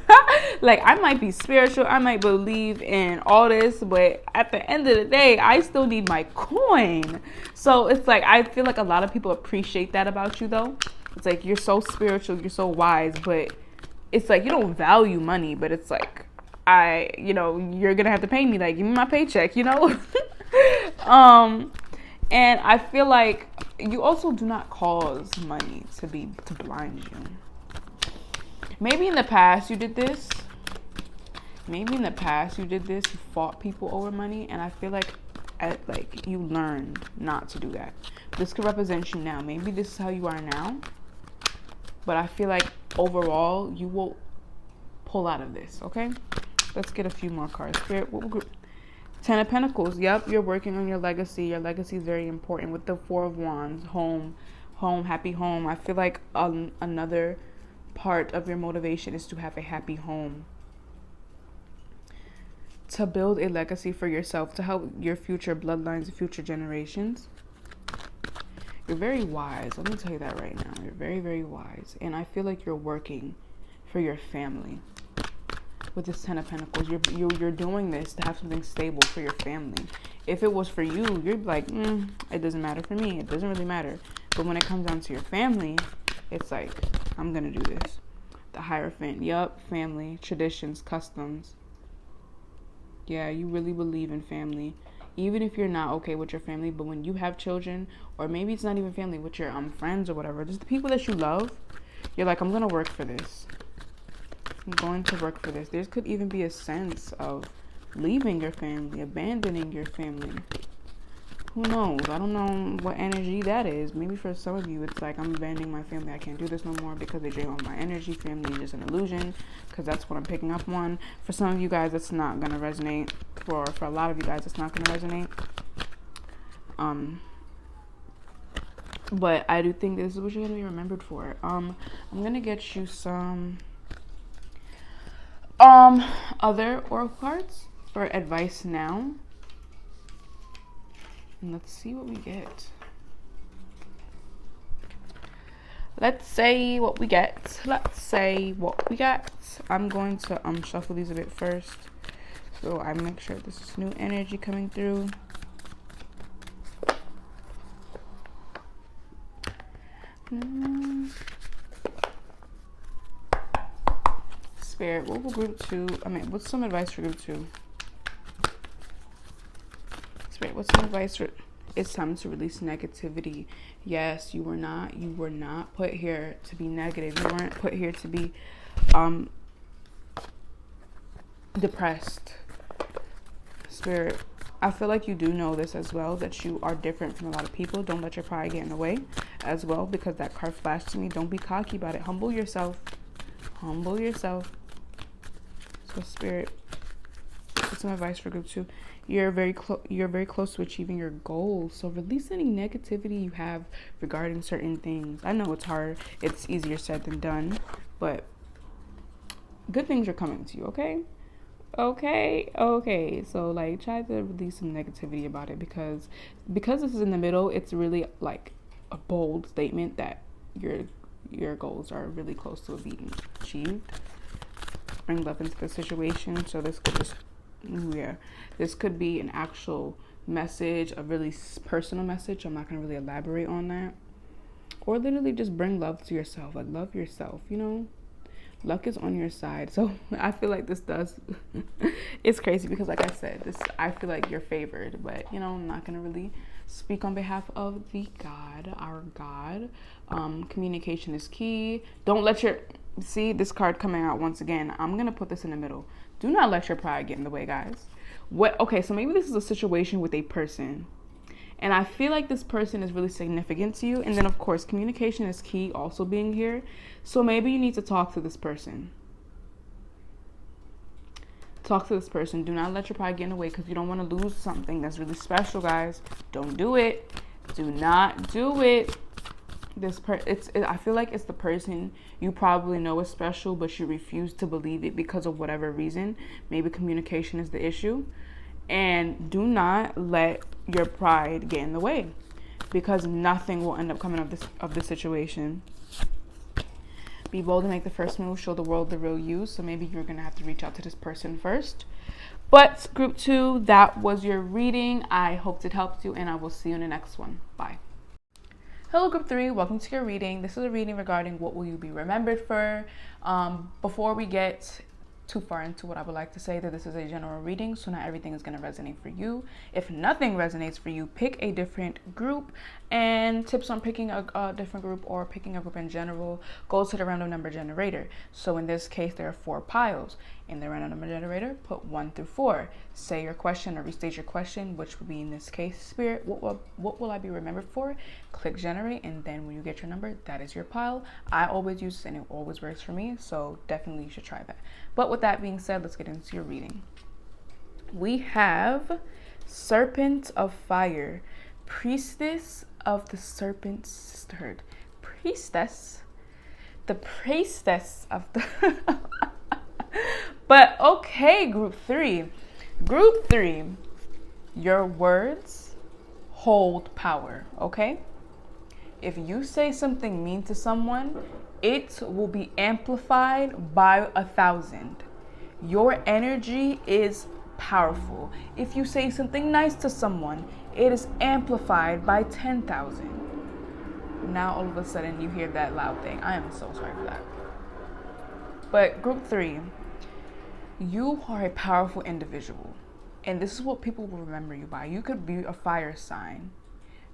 Like, I might be spiritual. I might believe in all this, but at the end of the day, I still need my coin. So it's like, I feel like a lot of people appreciate that about you though. It's like, you're so spiritual, you're so wise, but it's like, you don't value money, but it's like, you're going to have to pay me, like, give me my paycheck, you know? And I feel like you also do not cause money to blind you. Maybe in the past you did this. You fought people over money, and I feel like you learned not to do that. This could represent you now. Maybe this is how you are now, but I feel like overall you will pull out of this. Okay, let's get a few more cards. Spirit, what group? 10 of Pentacles. Yep, you're working on your legacy. Your legacy is very important. With the Four of Wands, home, happy home. I feel like another part of your motivation is to have a happy home. To build a legacy for yourself, to help your future bloodlines, future generations. You're very wise. Let me tell you that right now. You're very, very wise. And I feel like you're working for your family. With this 10 of Pentacles, you're doing this to have something stable for your family. If it was for you, you'd be like, it doesn't matter for me. It doesn't really matter. But when it comes down to your family, it's like, I'm going to do this. The Hierophant. Yup, family, traditions, customs. Yeah, you really believe in family. Even if you're not okay with your family, but when you have children, or maybe it's not even family, with your friends or whatever, just the people that you love, you're like, I'm going to work for this. I'm going to work for this. There could even be a sense of leaving your family, abandoning your family. Who knows? I don't know what energy that is. Maybe for some of you, it's like, I'm abandoning my family. I can't do this no more because they drain all my energy. Family is just an illusion, because that's what I'm picking up on. For some of you guys, it's not going to resonate. For a lot of you guys, it's not going to resonate. But I do think this is what you're going to be remembered for. I'm going to get you some other oracle cards for advice now. And let's see what we get. Let's say what we get. Let's say what we got. I'm going to shuffle these a bit first, so I make sure this is new energy coming through. Spirit, what will group 2? What's some advice for group 2? Spirit, what's some advice for? It's time to release negativity. Yes, you were not put here to be negative. You weren't put here to be depressed. Spirit, I feel like you do know this as well, that you are different from a lot of people. Don't let your pride get in the way as well, because that card flashed to me. Don't be cocky about it. Humble yourself. Humble yourself. So Spirit, what's some advice for group 2? You're very close to achieving your goals. So release any negativity you have regarding certain things. I know it's hard. It's easier said than done, but good things are coming to you, okay? Okay. So like, try to release some negativity about it, because this is in the middle. It's really like a bold statement that your goals are really close to being achieved. Bring love into the situation. So this could just, this could be an actual message, a really personal message. I'm not going to really elaborate on that. Or literally just bring love to yourself. Like, love yourself, you know? Luck is on your side. So I feel like this does, it's crazy because like I said, I feel like you're favored, but you know, I'm not going to really speak on behalf of our God. Communication is key. Don't let see this card coming out once again. I'm going to put this in the middle. Do not let your pride get in the way, guys. Okay, so maybe this is a situation with a person, and I feel like this person is really significant to you. And then of course, communication is key also being here. So maybe you need to talk to this person. Talk to this person. Do not let your pride get in the way, because you don't want to lose something that's really special, guys. Don't do it. Do not do it. I feel like it's the person you probably know is special, but you refuse to believe it because of whatever reason. Maybe communication is the issue. And do not let your pride get in the way, because nothing will end up coming of this situation. Be bold and make the first move. Show the world the real you. So maybe you're going to have to reach out to this person first. But group 2, that was your reading. I hope it helped you, and I will see you in the next one. Bye. Hello group 3, welcome to your reading. This is a reading regarding what will you be remembered for. Before we get too far into what I would like to say, that this is a general reading, so not everything is going to resonate for you. If nothing resonates for you, pick a different group, and tips on picking a different group or picking a group in general goes to the random number generator. So in this case, there are 4 piles. In the random number generator, put 1 through 4. Say your question or restate your question, which would be in this case, Spirit, what will I be remembered for? Click generate, and then when you get your number, that is your pile. I always use this and it always works for me, so definitely you should try that. But with that being said, let's get into your reading. We have Serpent of Fire, Priestess of the Serpent Sisterhood. The priestess of the But okay, group 3. Group 3, your words hold power, okay? If you say something mean to someone, it will be amplified by 1,000. Your energy is powerful. If you say something nice to someone, it is amplified by 10,000. Now all of a sudden you hear that loud thing. I am so sorry for that. But group 3, you are a powerful individual, and this is what people will remember you by. You could be a fire sign.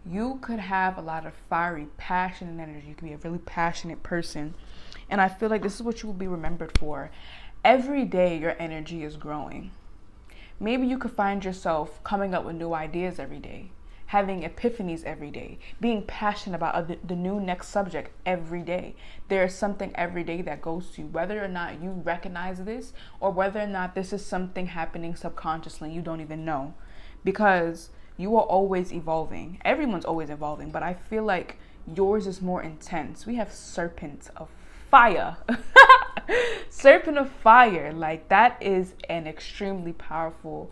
You could have a lot of fiery passion and energy. You could be a really passionate person, and I feel like this is what you will be remembered for. Every day your energy is growing. Maybe you could find yourself coming up with new ideas every day. having epiphanies every day, being passionate about the new next subject every day. There's something every day that goes to you, whether or not you recognize this or whether or not this is something happening subconsciously, you don't even know, because you are always evolving. Everyone's always evolving, but I feel like yours is more intense. We have Serpent of Fire. Serpent of Fire, like that is an extremely powerful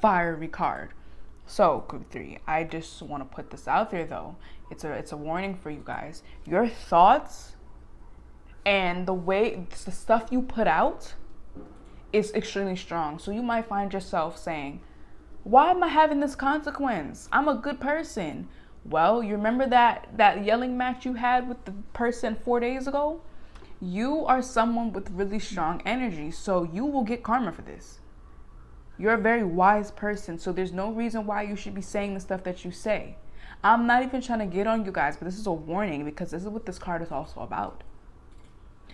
fiery card. So group 3, I just want to put this out there though. It's a warning for you guys. Your thoughts and the stuff you put out is extremely strong. So you might find yourself saying, why am I having this consequence? I'm a good person. Well, you remember that yelling match you had with the person 4 days ago? You are someone with really strong energy, so you will get karma for this. You're a very wise person, so there's no reason why you should be saying the stuff that you say. I'm not even trying to get on you guys, but this is a warning because this is what this card is also about.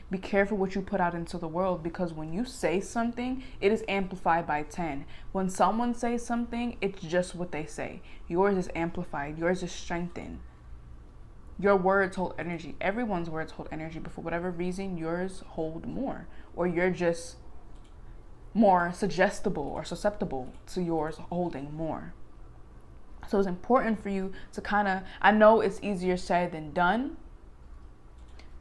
Be careful what you put out into the world, because when you say something, it is amplified by 10. When someone says something, it's just what they say. Yours is amplified. Yours is strengthened. Your words hold energy. Everyone's words hold energy, but for whatever reason, yours hold more. Or you're just more suggestible or susceptible to yours holding more. So it's important for you to I know it's easier said than done,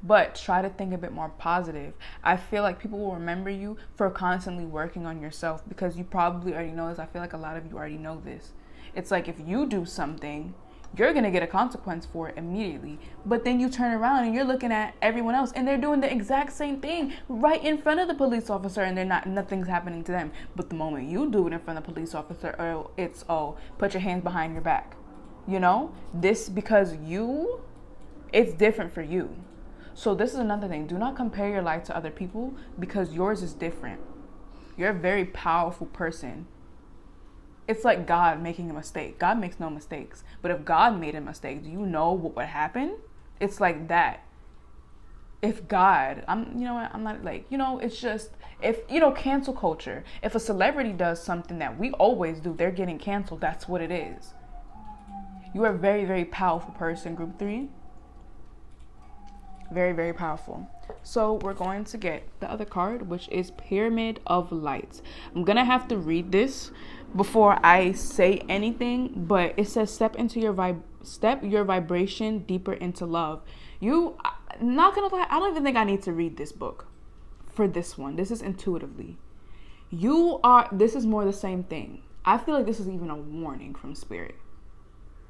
but try to think a bit more positive. I feel like people will remember you for constantly working on yourself, because you probably already know this. I feel like a lot of you already know this. It's like if you do something, you're going to get a consequence for it immediately. But then you turn around and you're looking at everyone else and they're doing the exact same thing right in front of the police officer, and nothing's happening to them. But the moment you do it in front of the police officer, it's, put your hands behind your back. You know, this because it's different for you. So this is another thing. Do not compare your life to other people, because yours is different. You're a very powerful person. It's like God making a mistake. God makes no mistakes. But if God made a mistake, do you know what would happen? It's like that. If God, it's just, cancel culture. If a celebrity does something that we always do, they're getting canceled. That's what it is. You are a very, very powerful person, group 3. Very, very powerful. So we're going to get the other card, which is Pyramid of Lights. I'm going to have to read this before I say anything, but it says step your vibration deeper into love. Not going to lie, I don't even think I need to read this book for this one. This is intuitively. This is more the same thing. I feel like this is even a warning from Spirit.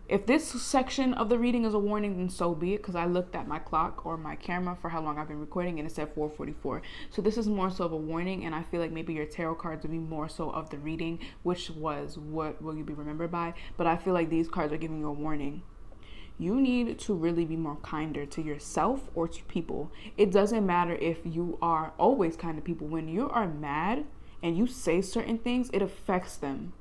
If this section of the reading is a warning, then so be it, because I looked at my clock or my camera for how long I've been recording and it said 4:44. So this is more so of a warning, and I feel like maybe your tarot cards would be more so of the reading, which was what will you be remembered by. But I feel like these cards are giving you a warning. You need to really be more kinder to yourself or to people. It doesn't matter if you are always kind to people. When you are mad and you say certain things, it affects them.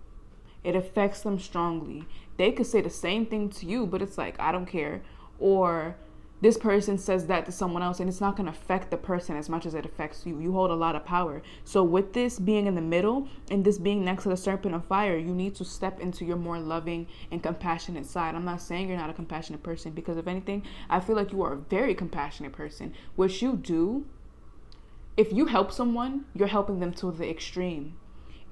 It affects them strongly. They could say the same thing to you, but it's like, I don't care. Or this person says that to someone else, and it's not going to affect the person as much as it affects you. You hold a lot of power. So with this being in the middle and this being next to the Serpent of Fire, you need to step into your more loving and compassionate side. I'm not saying you're not a compassionate person, because if anything, I feel like you are a very compassionate person. What you do, if you help someone, you're helping them to the extreme.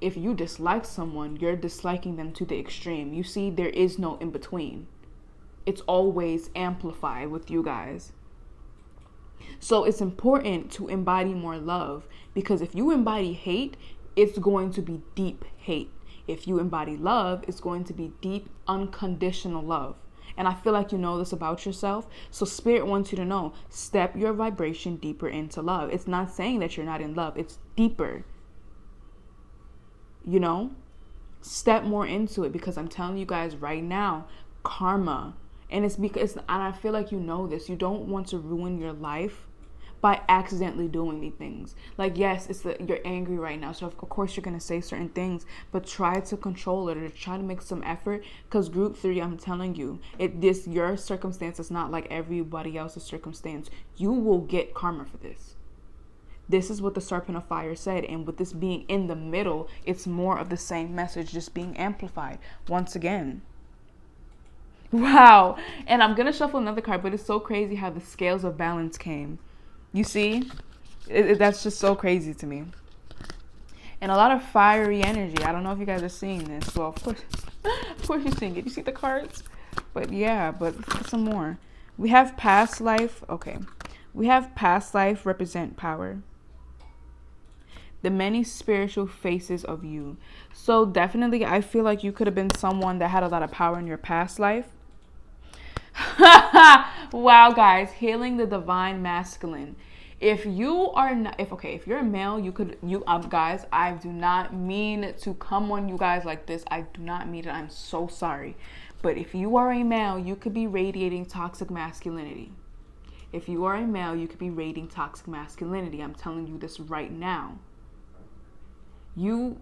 If you dislike someone, you're disliking them to the extreme. You see, there is no in between. It's always amplified with you guys. So it's important to embody more love, because if you embody hate, it's going to be deep hate. If you embody love, it's going to be deep, unconditional love. And I feel like you know this about yourself. So Spirit wants you to know, step your vibration deeper into love. It's not saying that you're not in love. It's deeper. Step more into it, because I'm telling you guys right now, karma. And it's because, and I feel like you know this, you don't want to ruin your life by accidentally doing these things. Like, yes, you're angry right now, so of course you're going to say certain things, but try to control it, or try to make some effort, because group 3, I'm telling you, your circumstance is not like everybody else's circumstance. You will get karma for this. This is what the Serpent of Fire said. And with this being in the middle, it's more of the same message, just being amplified once again. Wow. And I'm going to shuffle another card, but it's so crazy how the scales of balance came. You see? That's just so crazy to me. And a lot of fiery energy. I don't know if you guys are seeing this. Well, of course you're seeing it. You see the cards? But yeah, but let's get some more. We have past life. Okay. We have past life represent power. The many spiritual faces of you. So definitely, I feel like you could have been someone that had a lot of power in your past life. Wow, guys, healing the divine masculine. If you are not, if you're a male, guys, I do not mean to come on you guys like this. I do not mean it. I'm so sorry. But if you are a male, you could be radiating toxic masculinity. If you are a male, you could be radiating toxic masculinity. I'm telling you this right now.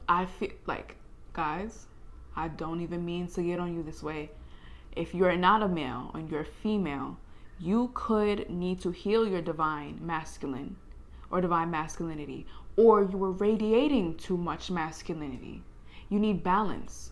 I feel like, guys, I don't even mean to get on you this way. If you're not a male and you're a female, you could need to heal your divine masculine or divine masculinity, or you were radiating too much masculinity. You need balance.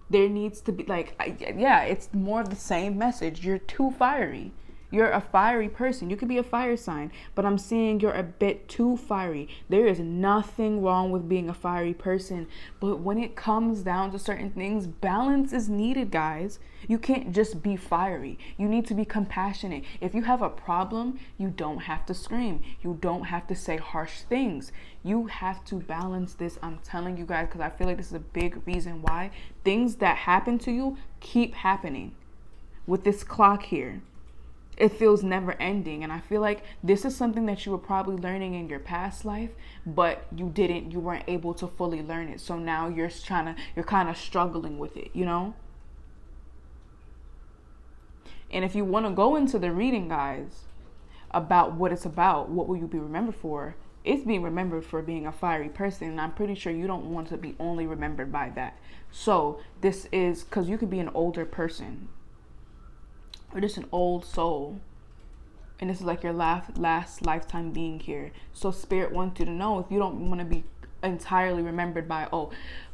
There needs to be it's more of the same message. You're too fiery. You're a fiery person. You could be a fire sign, but I'm seeing you're a bit too fiery. There is nothing wrong with being a fiery person, but when it comes down to certain things, balance is needed, guys. You can't just be fiery. You need to be compassionate. If you have a problem, you don't have to scream. You don't have to say harsh things. You have to balance this. I'm telling you guys, because I feel like this is a big reason why things that happen to you keep happening. With this clock here, it feels never ending. And I feel like this is something that you were probably learning in your past life, but you weren't able to fully learn it. So now you're kind of struggling with it, you know? And if you want to go into the reading, guys, about what it's about, what will you be remembered for? It's being remembered for being a fiery person. And I'm pretty sure you don't want to be only remembered by that. So this is because you could be an older person, or just an old soul, and this is like your last lifetime being here. So spirit wants you to know, if you don't want to be entirely remembered by,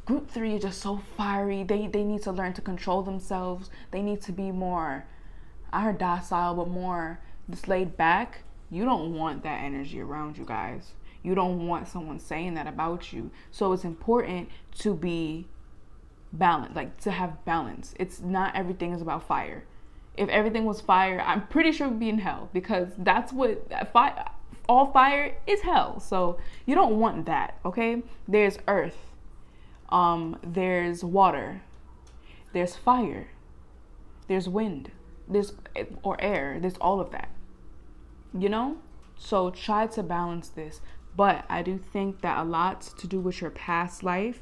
group 3 is just so fiery, they need to learn to control themselves, they need to be more, I heard docile, but more just laid back. You don't want that energy around you, guys. You don't want someone saying that about you. So it's important to be balanced, like to have balance. It's not everything is about fire. If everything was fire, I'm pretty sure we'd be in hell, because that's what all fire is, hell. So you don't want that, okay? There's earth, there's water, there's fire, there's wind, or air, there's all of that, you know? So try to balance this. But I do think that a lot to do with your past life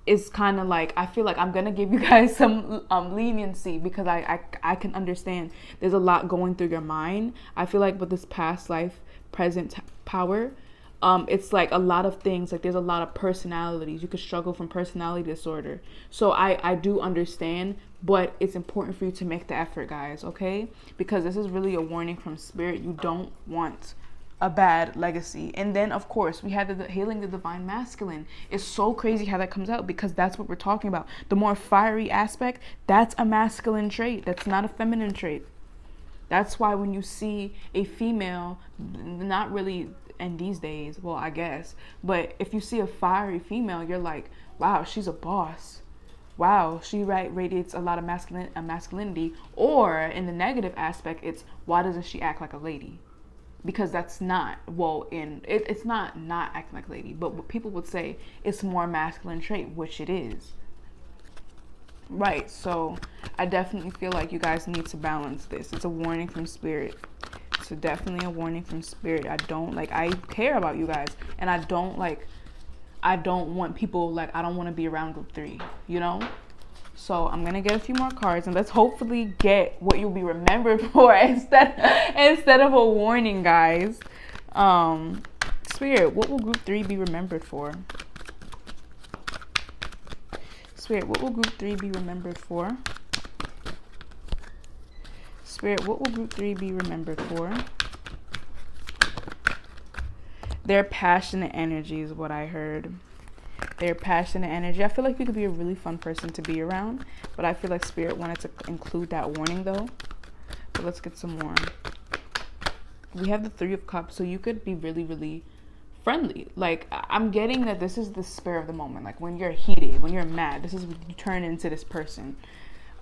is kind of like, I feel like I'm gonna give you guys some leniency, because I can understand there's a lot going through your mind. I feel like with this past life present power, it's like a lot of things, like there's a lot of personalities. You could struggle from personality disorder. So I do understand, but it's important for you to make the effort, guys, okay? Because this is really a warning from spirit. You don't want a bad legacy. And then of course we have the healing the divine masculine. It's so crazy how that comes out, because that's what we're talking about. The more fiery aspect, that's a masculine trait. That's not a feminine trait. That's why when you see a female, not really in these days, well, I guess, but if you see a fiery female, you're like, wow, she's a boss. Wow, she radiates a lot of masculinity. Or in the negative aspect, it's, why doesn't she act like a lady? Because that's not, it's not acting like a lady, but what people would say, it's more masculine trait, which it is. Right, so I definitely feel like you guys need to balance this. It's a warning from spirit. It's definitely a warning from spirit. I care about you guys, and I don't want people, I don't want to be around group 3, you know? So I'm gonna get a few more cards, and let's hopefully get what you'll be remembered for instead of a warning, guys. Spirit, what will group 3 be remembered for? Spirit, what will group 3 be remembered for? Spirit, what will group 3 be remembered for? Their passionate energy is what I heard. Their passionate energy. I feel like you could be a really fun person to be around, but I feel like Spirit wanted to include that warning though. But let's get some more. We have the Three of Cups, so you could be really, really friendly. Like, I'm getting that this is the spur of the moment. Like, when you're heated, when you're mad, this is when you turn into this person.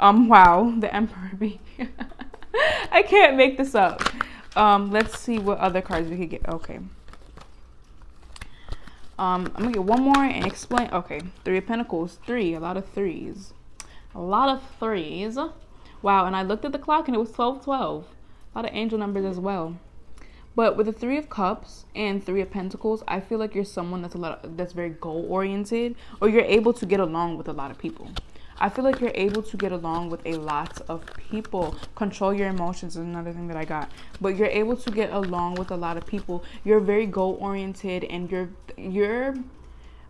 Wow, the Emperor being... I can't make this up. Let's see what other cards we could get. Okay. I'm gonna get one more and explain. Okay, Three of Pentacles, three, a lot of threes. A lot of threes. Wow, and I looked at the clock and it was 12:12. A lot of angel numbers as well. But with the Three of Cups and Three of Pentacles, I feel like you're someone that's very goal oriented, or you're able to get along with a lot of people. I feel like you're able to get along with a lot of people. Control your emotions is another thing that I got. But you're able to get along with a lot of people. You're very goal oriented, and you're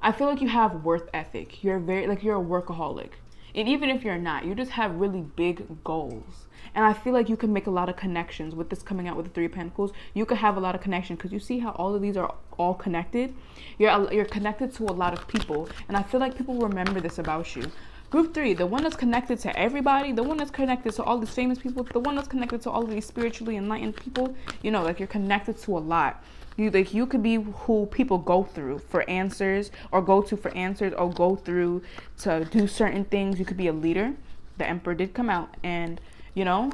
I feel like you have worth ethic. You're very, like, you're a workaholic. And even if you're not, you just have really big goals. And I feel like you can make a lot of connections with this coming out with the Three of Pentacles. You could have a lot of connection because you see how all of these are all connected. You're connected to a lot of people. And I feel like people remember this about you. Group 3, the one that's connected to everybody, the one that's connected to all these famous people, the one that's connected to all of these spiritually enlightened people, you know, like, you're connected to a lot. You could be who people go through for answers, or go to for answers, or go through to do certain things. You could be a leader. The Emperor did come out, and, you know,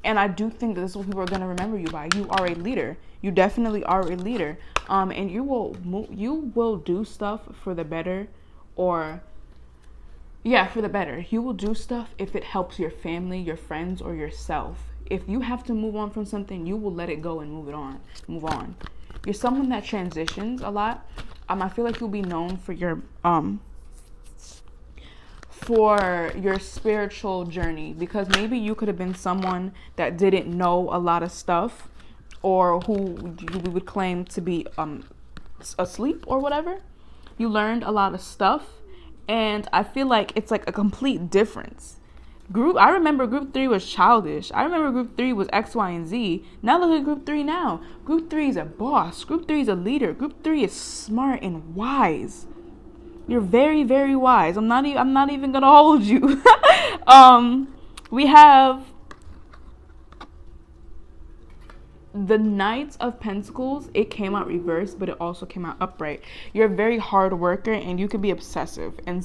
and I do think that this is what people are going to remember you by. You are a leader. You definitely are a leader. And you will do stuff for the better, or... yeah, for the better. You will do stuff if it helps your family, your friends, or yourself. If you have to move on from something, you will let it go and move on. You're someone that transitions a lot. I feel like you'll be known for your spiritual journey, because maybe you could have been someone that didn't know a lot of stuff, or who we would claim to be asleep or whatever. You learned a lot of stuff. And I feel like it's like a complete difference. I remember Group 3 was childish. I remember Group 3 was X, Y, and Z. Now look at Group 3 now. Group 3 is a boss. Group 3 is a leader. Group 3 is smart and wise. You're very, very wise. I'm not even gonna hold you. We have the Knight of Pentacles. It came out reversed, but it also came out upright. You're a very hard worker, and you can be obsessive, and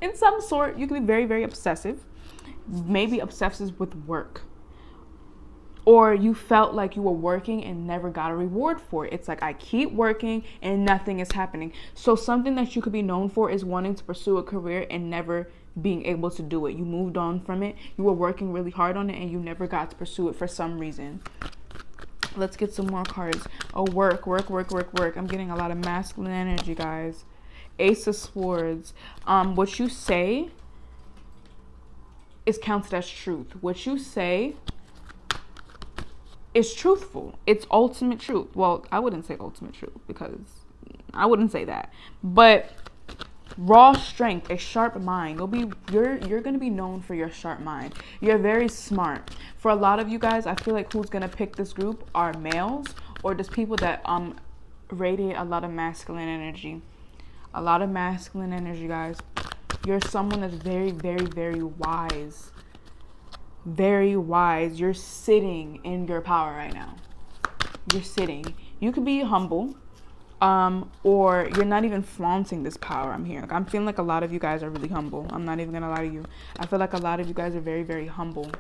in some sort you can be very, very obsessive. Maybe obsessive with work, or you felt like you were working and never got a reward for it. It's like, I keep working and nothing is happening. So something that you could be known for is wanting to pursue a career and never being able to do it. You moved on from it. You were working really hard on it, and you never got to pursue it for some reason. Let's get some more cards. Oh, work. I'm getting a lot of masculine energy, guys. Ace of Swords. What you say is counted as truth. What you say is truthful. It's ultimate truth. Well, I wouldn't say ultimate truth, because I wouldn't say that. But raw strength, a sharp mind. You're gonna be known for your sharp mind. You're very smart. For a lot of you guys, I feel like who's gonna pick this group are males, or just people that radiate a lot of masculine energy. A lot of masculine energy, guys. You're someone that's very, very, very wise. Very wise. You're sitting in your power right now. You're sitting. You could be humble. Or you're not even flaunting this power. I'm feeling like a lot of you guys are really humble. I'm not even gonna lie to you. I feel like a lot of you guys are very, very humble.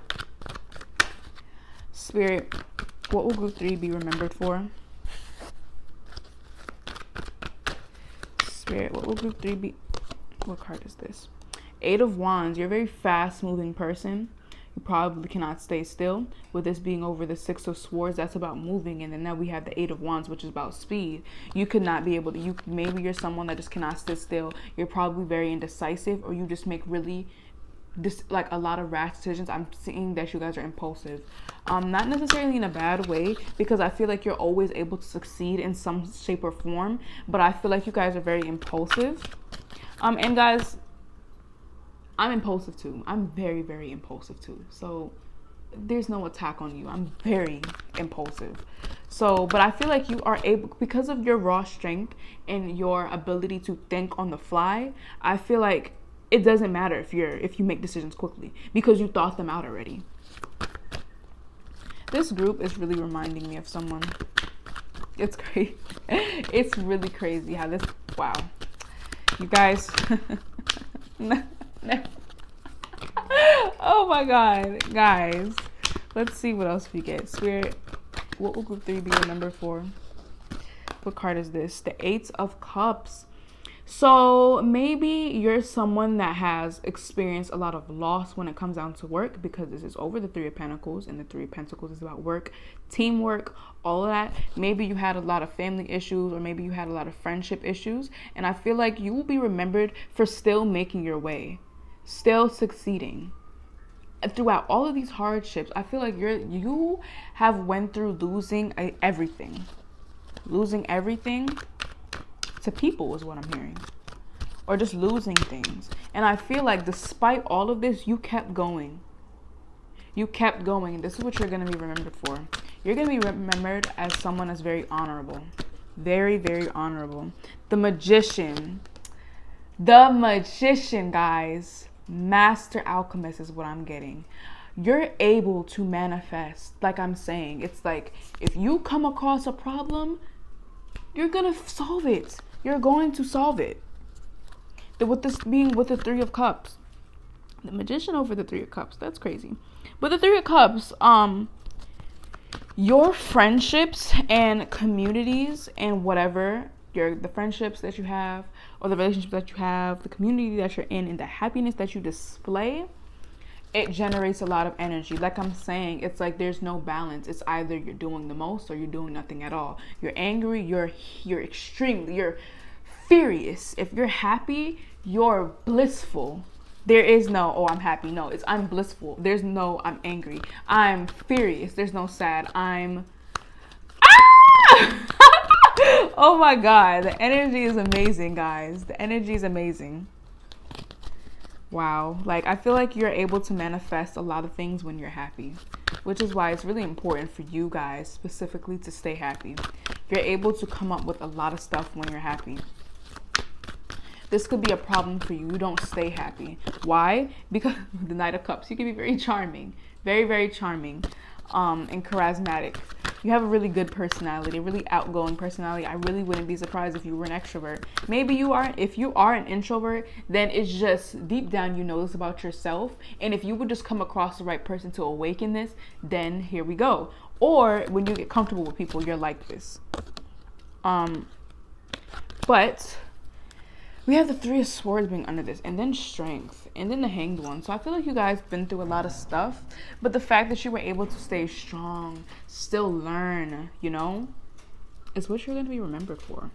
Spirit, what will Group 3 be remembered for? Spirit, what will Group 3 be? What card is this? Eight of Wands. You're a very fast moving person. You probably cannot stay still. With this being over the Six of Swords, that's about moving. And then now we have the Eight of Wands, which is about speed. You could not be able to, maybe you're someone that just cannot sit still. You're probably very indecisive, or you just make really, like, a lot of rash decisions. I'm seeing that you guys are impulsive. Not necessarily in a bad way, because I feel like you're always able to succeed in some shape or form. But I feel like you guys are very impulsive. And guys, I'm impulsive too. I'm very, very impulsive too. So there's no attack on you. I'm very impulsive. So, but I feel like you are able, because of your raw strength and your ability to think on the fly, I feel like it doesn't matter if you make decisions quickly because you thought them out already. This group is really reminding me of someone. It's crazy. It's really crazy how this, wow. You guys. No. Oh my God, guys. Let's see what else we get. Spirit, what will group 3 be the number for? What card is this? The 8 of Cups. So maybe you're someone that has experienced a lot of loss when it comes down to work, because this is over the 3 of Pentacles, and the 3 of Pentacles is about work, teamwork, all of that. Maybe you had a lot of family issues, or maybe you had a lot of friendship issues, and I feel like you will be remembered for still making your way, still succeeding. Throughout all of these hardships, I feel like you have went through losing everything to people is what I'm hearing, or just losing things. And I feel like despite all of this, you kept going. This is what you're going to be remembered for. You're going to be remembered as someone that's very honorable, very, very honorable. The magician, guys, master alchemist is what I'm getting. You're able to manifest. Like I'm saying, it's like if you come across a problem, you're gonna solve it. You're going to solve it. With this being with the 3 of Cups, the magician over the 3 of Cups, that's crazy. But the 3 of Cups, your friendships and communities and whatever, the friendships that you have, or the relationships that you have, the community that you're in, and the happiness that you display, it generates a lot of energy. Like I'm saying, it's like there's no balance. It's either you're doing the most or you're doing nothing at all. You're angry, you're furious. If you're happy, you're blissful. There is no, oh, I'm happy. No, it's I'm blissful. There's no, I'm angry. I'm furious. There's no sad. I'm oh my God, the energy is amazing, guys. The energy is amazing. Wow. Like, I feel like you're able to manifest a lot of things when you're happy, which is why it's really important for you guys specifically to stay happy. You're able to come up with a lot of stuff when you're happy. This could be a problem for you. You don't stay happy. Why? Because the Knight of Cups, you can be very charming, very, very charming, and charismatic. You have a really good personality, a really outgoing personality. I really wouldn't be surprised if you were an extrovert. Maybe you are. If you are an introvert, then it's just deep down you know this about yourself. And if you would just come across the right person to awaken this, then here we go. Or when you get comfortable with people, you're like this. But we have the 3 of Swords being under this, and then Strength, and then the Hanged One. So I feel like you guys been through a lot of stuff, but the fact that you were able to stay strong, still learn, you know, is what you're going to be remembered for.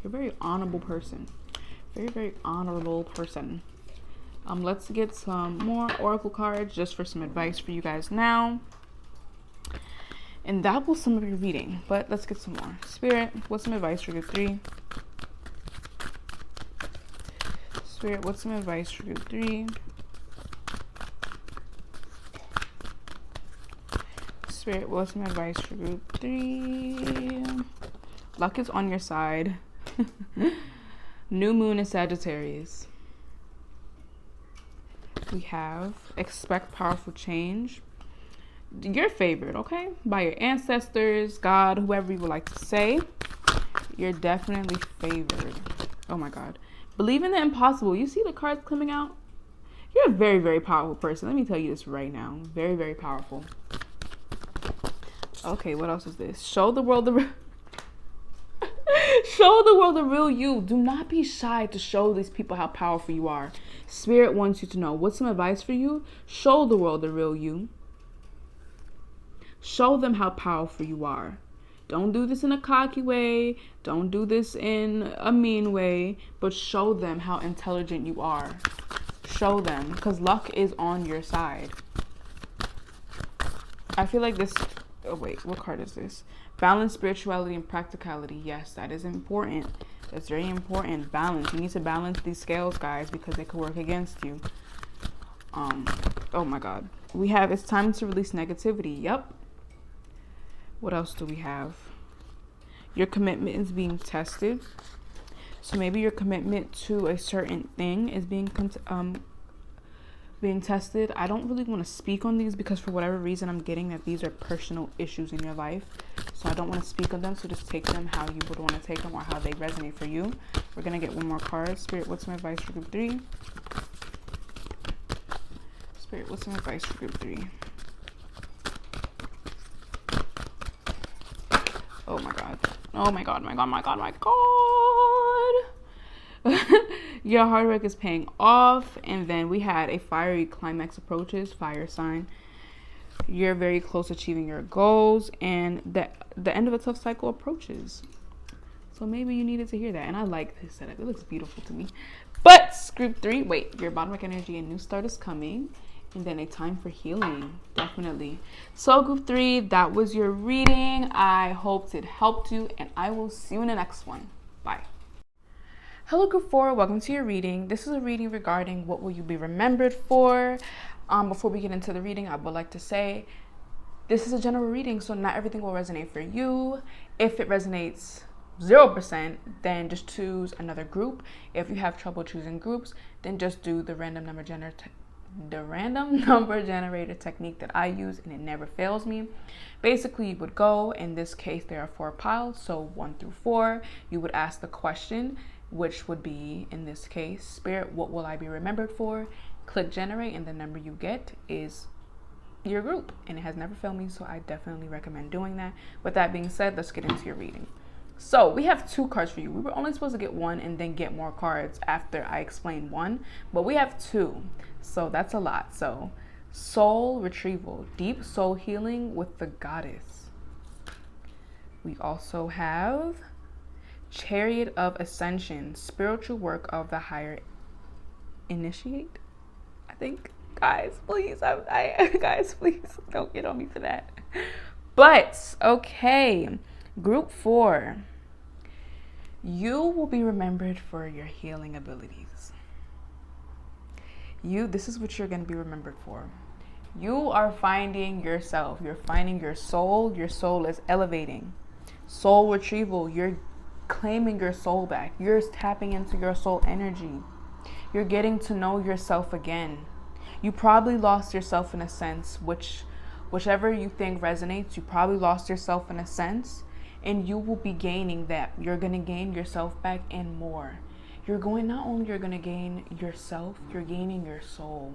You're a very honorable person. Very, very honorable person. Let's get some more Oracle cards just for some advice for you guys now. And that was some of your reading, but let's get some more. Spirit, what's some advice for group 3? Spirit, what's some advice for group 3? Spirit, what's some advice for group 3? Luck is on your side. New moon in Sagittarius. We have expect powerful change. You're favored, okay? By your ancestors, God, whoever you would like to say. You're definitely favored. Oh my God. Believe in the impossible. You see the cards coming out? You're a very, very powerful person. Let me tell you this right now. Very, very powerful. Okay, what else is this? Show the world the show the world the real you. Do not be shy to show these people how powerful you are. Spirit wants you to know. What's some advice for you? Show the world the real you. Show them how powerful you are. Don't do this in a cocky way. Don't do this in a mean way. But show them how intelligent you are. Show them. Because luck is on your side. I feel like this... Oh, wait. What card is this? Balance, spirituality, and practicality. Yes, that is important. That's very important. Balance. You need to balance these scales, guys, because they could work against you. Oh my God. We have, it's time to release negativity. Yep. What else do we have? Your commitment is being tested. So maybe your commitment to a certain thing is being tested. I don't really want to speak on these because for whatever reason I'm getting that these are personal issues in your life. So I don't want to speak on them. So just take them how you would want to take them or how they resonate for you. We're going to get one more card. Spirit, what's some advice for group 3? Spirit, what's some advice for group 3? Oh my God. Oh my God, my God, my God, my God. Your hard work is paying off. And then we had a fiery climax approaches, fire sign. You're very close to achieving your goals. And the end of a tough cycle approaches. So maybe you needed to hear that. And I like this setup. It looks beautiful to me. But group 3, wait, your bottom deck energy, a new start is coming. And then a time for healing, definitely. So group 3, that was your reading. I hoped it helped you, and I will see you in the next one. Bye. Hello group 4, welcome to your reading. This is a reading regarding what will you be remembered for. Before we get into the reading, I would like to say this is a general reading, so not everything will resonate for you. If it resonates 0%, then just choose another group. If you have trouble choosing groups, then just do the random number generator technique that I use, and it never fails me. Basically, you would go, in this case there are 4 piles, so 1 through 4. You would ask the question, which would be, in this case, Spirit, what will I be remembered for? Click generate, and the number you get is your group, and it has never failed me, so I definitely recommend doing that. With that being said, let's get into your reading. So we have 2 cards for you. We were only supposed to get 1 and then get more cards after I explain 1, but we have 2. So that's a lot. So soul retrieval, deep soul healing with the goddess. We also have chariot of ascension, spiritual work of the higher initiate, I think. Guys, please, guys, please don't get on me for that. But okay, group 4, you will be remembered for your healing abilities. This is what you're going to be remembered for. You are finding yourself. You're finding your soul. Your soul is elevating. Soul retrieval. You're claiming your soul back. You're tapping into your soul energy. You're getting to know yourself again. You probably lost yourself in a sense, whichever you think resonates, you probably lost yourself in a sense, and you will be gaining that. You're going to gain yourself back and more. You're going to gain yourself, you're gaining your soul.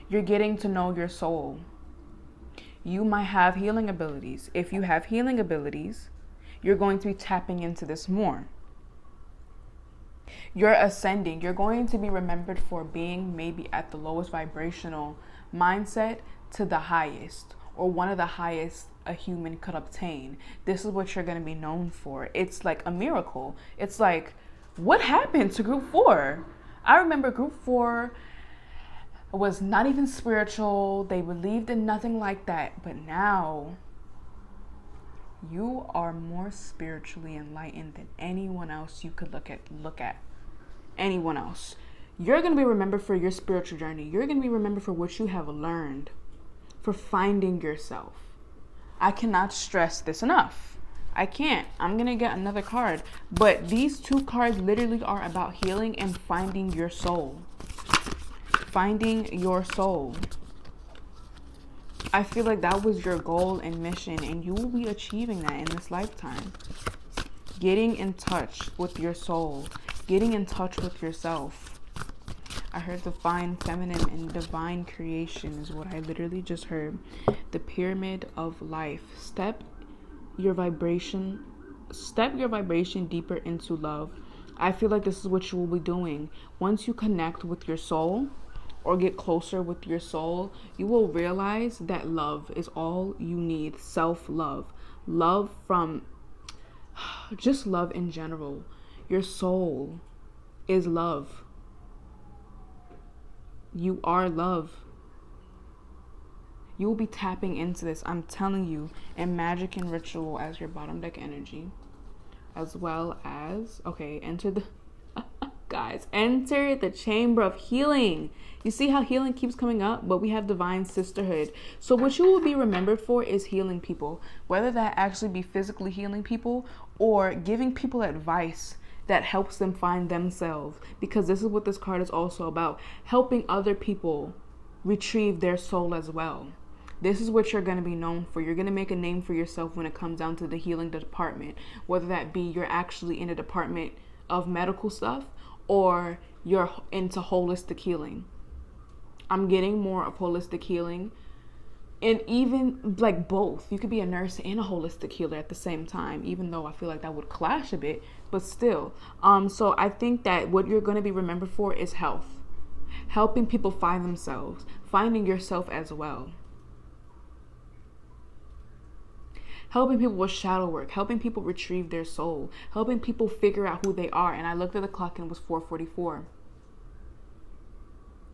You're getting to know your soul. You might have healing abilities. If you have healing abilities, you're going to be tapping into this more. You're ascending. You're going to be remembered for being maybe at the lowest vibrational mindset to the highest, or one of the highest a human could obtain. This is what you're going to be known for. It's like a miracle. It's like, what happened to group 4? I remember group 4 was not even spiritual. They believed in nothing like that. But now you are more spiritually enlightened than anyone else you could look at. Anyone else. You're going to be remembered for your spiritual journey. You're going to be remembered for what you have learned, for finding yourself. I cannot stress this enough. I can't. I'm going to get another card. But these 2 cards literally are about healing and finding your soul. Finding your soul. I feel like that was your goal and mission, and you will be achieving that in this lifetime. Getting in touch with your soul. Getting in touch with yourself. I heard divine feminine and divine creation is what I literally just heard. The pyramid of life. Step your vibration deeper into love. I feel like this is what you will be doing. Once you connect with your soul or get closer with your soul, you will realize that love is all you need. Self-love. Love from just love in general. Your soul is love. You are love. You will be tapping into this, I'm telling you, in magic and ritual as your bottom deck energy. As well as, okay, enter the... guys. Enter the chamber of healing. You see how healing keeps coming up, but we have divine sisterhood. So what you will be remembered for is healing people, whether that actually be physically healing people or giving people advice that helps them find themselves, because this is what this card is also about, helping other people retrieve their soul as well. This is what you're going to be known for. You're going to make a name for yourself when it comes down to the healing department, whether that be you're actually in a department of medical stuff or you're into holistic healing. I'm getting more of holistic healing, and even like both. You could be a nurse and a holistic healer at the same time, even though I feel like that would clash a bit, but still. So I think that what you're going to be remembered for is health, helping people find themselves, finding yourself as well. Helping people with shadow work, helping people retrieve their soul, helping people figure out who they are. And I looked at the clock and it was 4:44.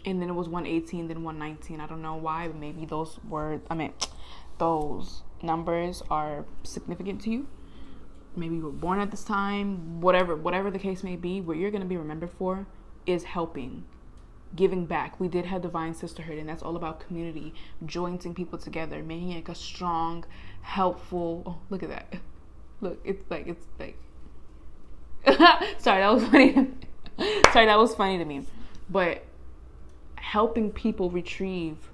And then it was 1:18, then 1:19. I don't know why, but maybe those numbers are significant to you. Maybe you were born at this time, whatever the case may be. What you're going to be remembered for is helping, giving back. We did have divine sisterhood, and that's all about community, joining people together, making it a strong, helpful. Oh, look at that. Look, it's like sorry, that was funny to me. But helping people retrieve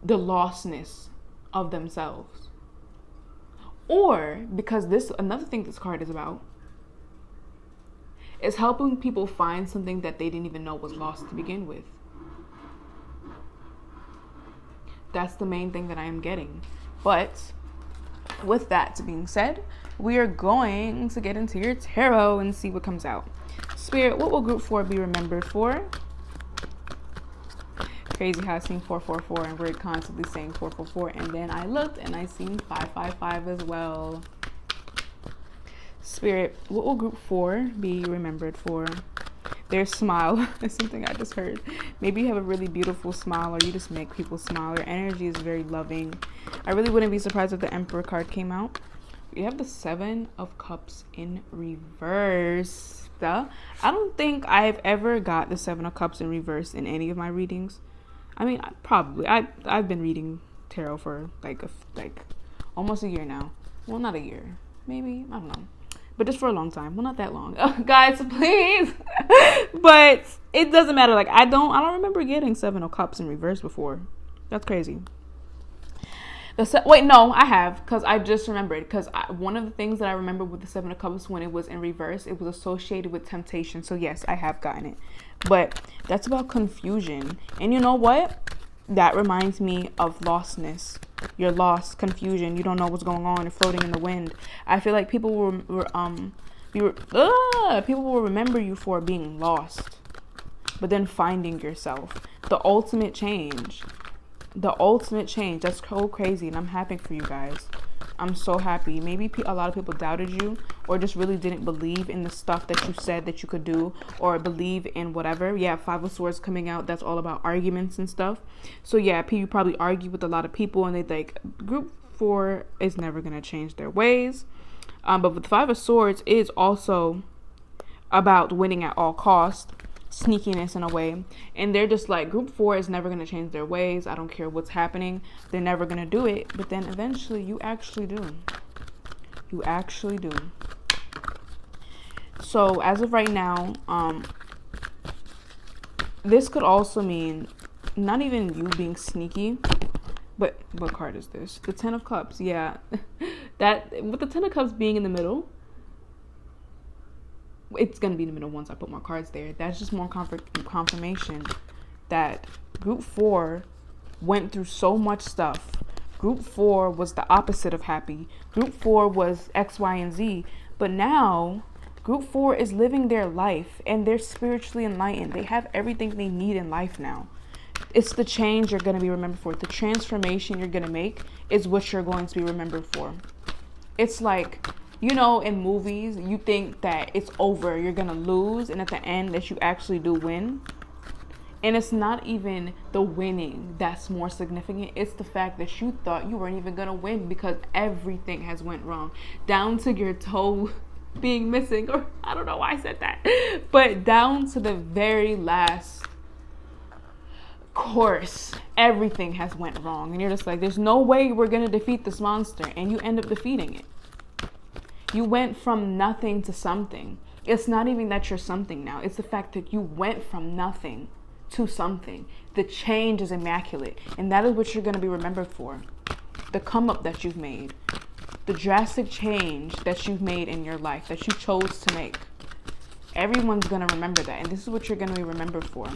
the lostness of themselves. Or, because another thing this card is about, is helping people find something that they didn't even know was lost to begin with. That's the main thing that I am getting. But with that being said, we are going to get into your tarot and see what comes out. Spirit, what will group 4 be remembered for? Crazy how I seen 444 and we're constantly saying 444, and then I looked and I seen 555 as well. Spirit, what will group 4 be remembered for? Their smile is something I just heard. Maybe you have a really beautiful smile, or you just make people smile. Your energy is very loving. I really wouldn't be surprised if the Emperor card came out. You have the 7 of Cups in reverse. I don't think I've ever got the 7 of Cups in reverse in any of my readings. I mean, I've been reading tarot for like almost a year now. Well, not a year, maybe, I don't know, but just for a long time. Well, not that long. Guys, please. But it doesn't matter. Like, I don't remember getting 7 of Cups in reverse before. That's crazy. Wait, no, I have, because I just remembered. Because one of the things that I remember with the 7 of Cups when it was in reverse, it was associated with temptation. So yes, I have gotten it. But that's about confusion. And you know what? That reminds me of lostness. You're lost, confusion. You don't know what's going on. You're floating in the wind. I feel like people will remember you for being lost, but then finding yourself. The ultimate change. That's so crazy, and I'm happy for you guys. I'm so happy. Maybe a lot of people doubted you, or just really didn't believe in the stuff that you said that you could do, or believe in whatever. Yeah, 5 of Swords coming out. That's all about arguments and stuff. So yeah, you probably argue with a lot of people, and they think group 4 is never gonna change their ways. But with the 5 of Swords is also about winning at all costs. Sneakiness in a way, and they're just like, group 4 is never going to change their ways. I don't care what's happening, they're never going to do it. But then eventually you actually do. So as of right now, this could also mean not even you being sneaky, but what card is this? The 10 of Cups. Yeah. That, with the 10 of Cups being in the middle, it's going to be in the middle once I put more cards there. That's just more confirmation that group 4 went through so much stuff. Group 4 was the opposite of happy. Group 4 was X, Y, and Z. But now, group 4 is living their life, and they're spiritually enlightened. They have everything they need in life now. It's the change you're going to be remembered for. The transformation you're going to make is what you're going to be remembered for. It's like, you know, in movies, you think that it's over, you're going to lose, and at the end that you actually do win. And it's not even the winning that's more significant. It's the fact that you thought you weren't even going to win because everything has went wrong. Down to your toe being missing, or I don't know why I said that. But down to the very last course, everything has went wrong. And you're just like, there's no way we're going to defeat this monster. And you end up defeating it. You went from nothing to something. It's not even that you're something now. It's the fact that you went from nothing to something. The change is immaculate. And that is what you're going to be remembered for. The come up that you've made. The drastic change that you've made in your life, that you chose to make. Everyone's going to remember that. And this is what you're going to be remembered for.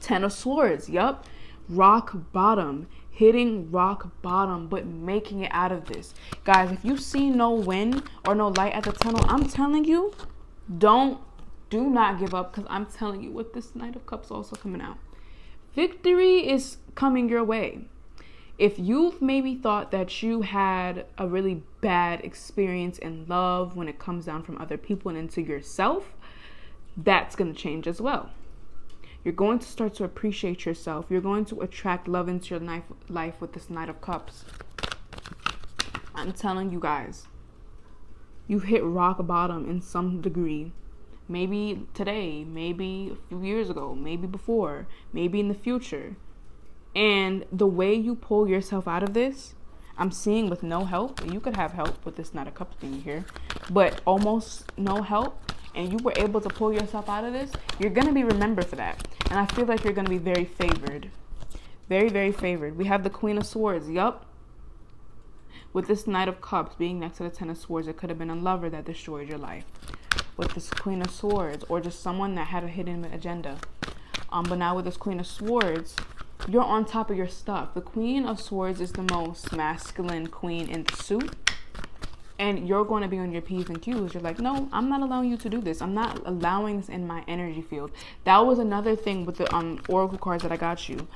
10 of Swords. Yup. Rock bottom. Hitting rock bottom, but making it out of this. Guys, if you see no wind or no light at the tunnel, I'm telling you, do not give up, because I'm telling you, with this Knight of Cups also coming out, victory is coming your way. If you've maybe thought that you had a really bad experience in love when it comes down from other people and into yourself, that's going to change as well. You're going to start to appreciate yourself. You're going to attract love into your life with this Knight of Cups. I'm telling you guys, you've hit rock bottom in some degree. Maybe today, maybe a few years ago, maybe before, maybe in the future. And the way you pull yourself out of this, I'm seeing with no help. You could have help with this Knight of Cups thing here, but almost no help. And you were able to pull yourself out of this, you're going to be remembered for that. And I feel like you're going to be very favored. Very, very favored. We have the Queen of Swords. Yup. With this Knight of Cups being next to the 10 of Swords, it could have been a lover that destroyed your life. With this Queen of Swords, or just someone that had a hidden agenda. But now with this Queen of Swords, you're on top of your stuff. The Queen of Swords is the most masculine queen in the suit. And you're going to be on your P's and Q's. You're like, no, I'm not allowing you to do this. I'm not allowing this in my energy field. That was another thing with the oracle cards that I got you.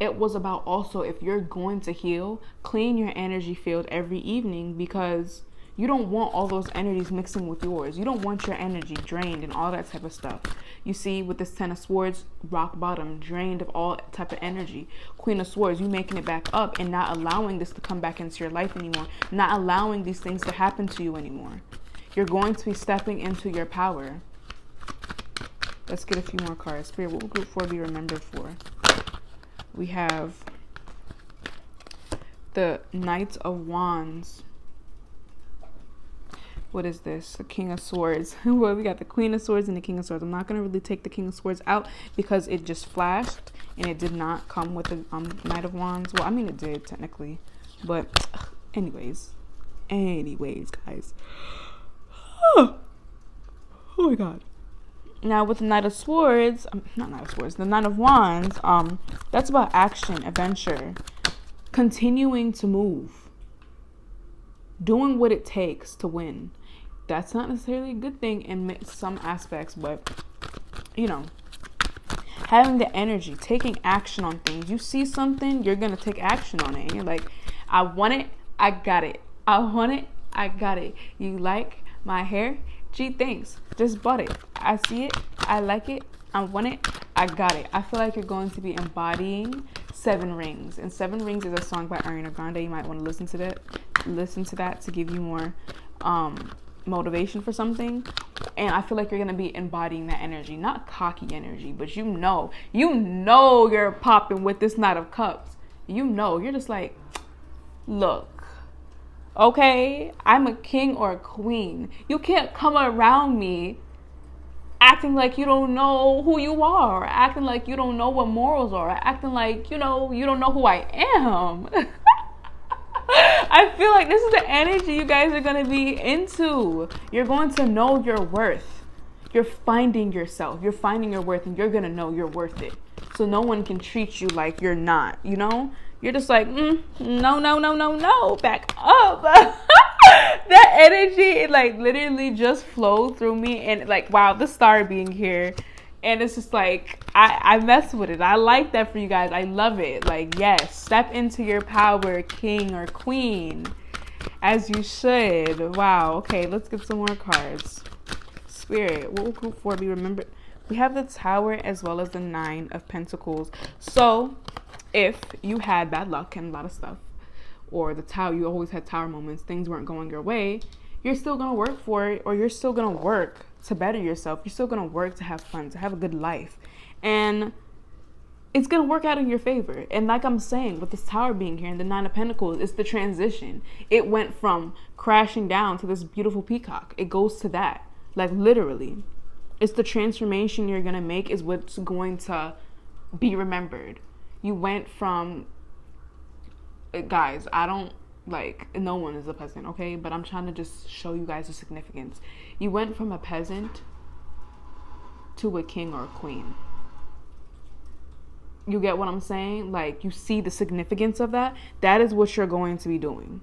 It was about also, if you're going to heal, clean your energy field every evening, because you don't want all those energies mixing with yours. You don't want your energy drained and all that type of stuff. You see, with this 10 of Swords, rock bottom, drained of all type of energy. Queen of Swords, you making it back up and not allowing this to come back into your life anymore. Not allowing these things to happen to you anymore. You're going to be stepping into your power. Let's get a few more cards. Spirit, what will group 4 be remembered for? We have the Knight of Wands. What is this? The King of Swords. Well, we got the Queen of Swords and the King of Swords. I'm not going to really take the King of Swords out because it just flashed and it did not come with the Knight of Wands. Well, I mean, it did technically. But anyways, guys. Oh my God. Now with the Knight of Swords, not Knight of Swords, the Knight of Wands, that's about action, adventure, continuing to move, doing what it takes to win. That's not necessarily a good thing in some aspects, but, you know, having the energy, taking action on things. You see something, you're going to take action on it. And you're like, I want it, I got it. I want it, I got it. You like my hair? Gee, thanks. Just bought it. I see it, I like it, I want it, I got it. I feel like you're going to be embodying 7 Rings. And 7 Rings is a song by Ariana Grande. You might want to listen to that to give you more motivation for something. And I feel like you're going to be embodying that energy. Not cocky energy, but you know you're popping with this Knight of Cups. You know, you're just like, look, okay, I'm a king or a queen. You can't come around me acting like you don't know who you are, acting like you don't know what morals are, acting like, you don't know who I am. I feel like this is the energy you guys are going to be into. You're going to know your worth. You're finding yourself. You're finding your worth, and you're going to know you're worth it. So no one can treat you like you're not, you know? You're just like, no, back up. That energy, it like literally just flowed through me, and like, wow, the star being here, and it's just like, I mess with it. I like that for you guys. I love it. Like, yes, step into your power, king or queen, as you should. Wow. Okay, let's get some more cards. Spirit, what will group 4 be remembered? We have the Tower as well as the 9 of Pentacles. So if you had bad luck and a lot of stuff, or the Tower, you always had Tower moments, things weren't going your way, you're still going to work for it, or you're still going to work to better yourself. You're still going to work to have fun, to have a good life. And it's going to work out in your favor. And like I'm saying, with this Tower being here and the Nine of Pentacles, it's the transition. It went from crashing down to this beautiful peacock. It goes to that. Like literally. It's the transformation you're going to make is what's going to be remembered. You went from, guys, I don't, like, no one is a peasant, okay? But I'm trying to just show you guys the significance. You went from a peasant to a king or a queen. You get what I'm saying? Like, you see the significance of that? That is what you're going to be doing.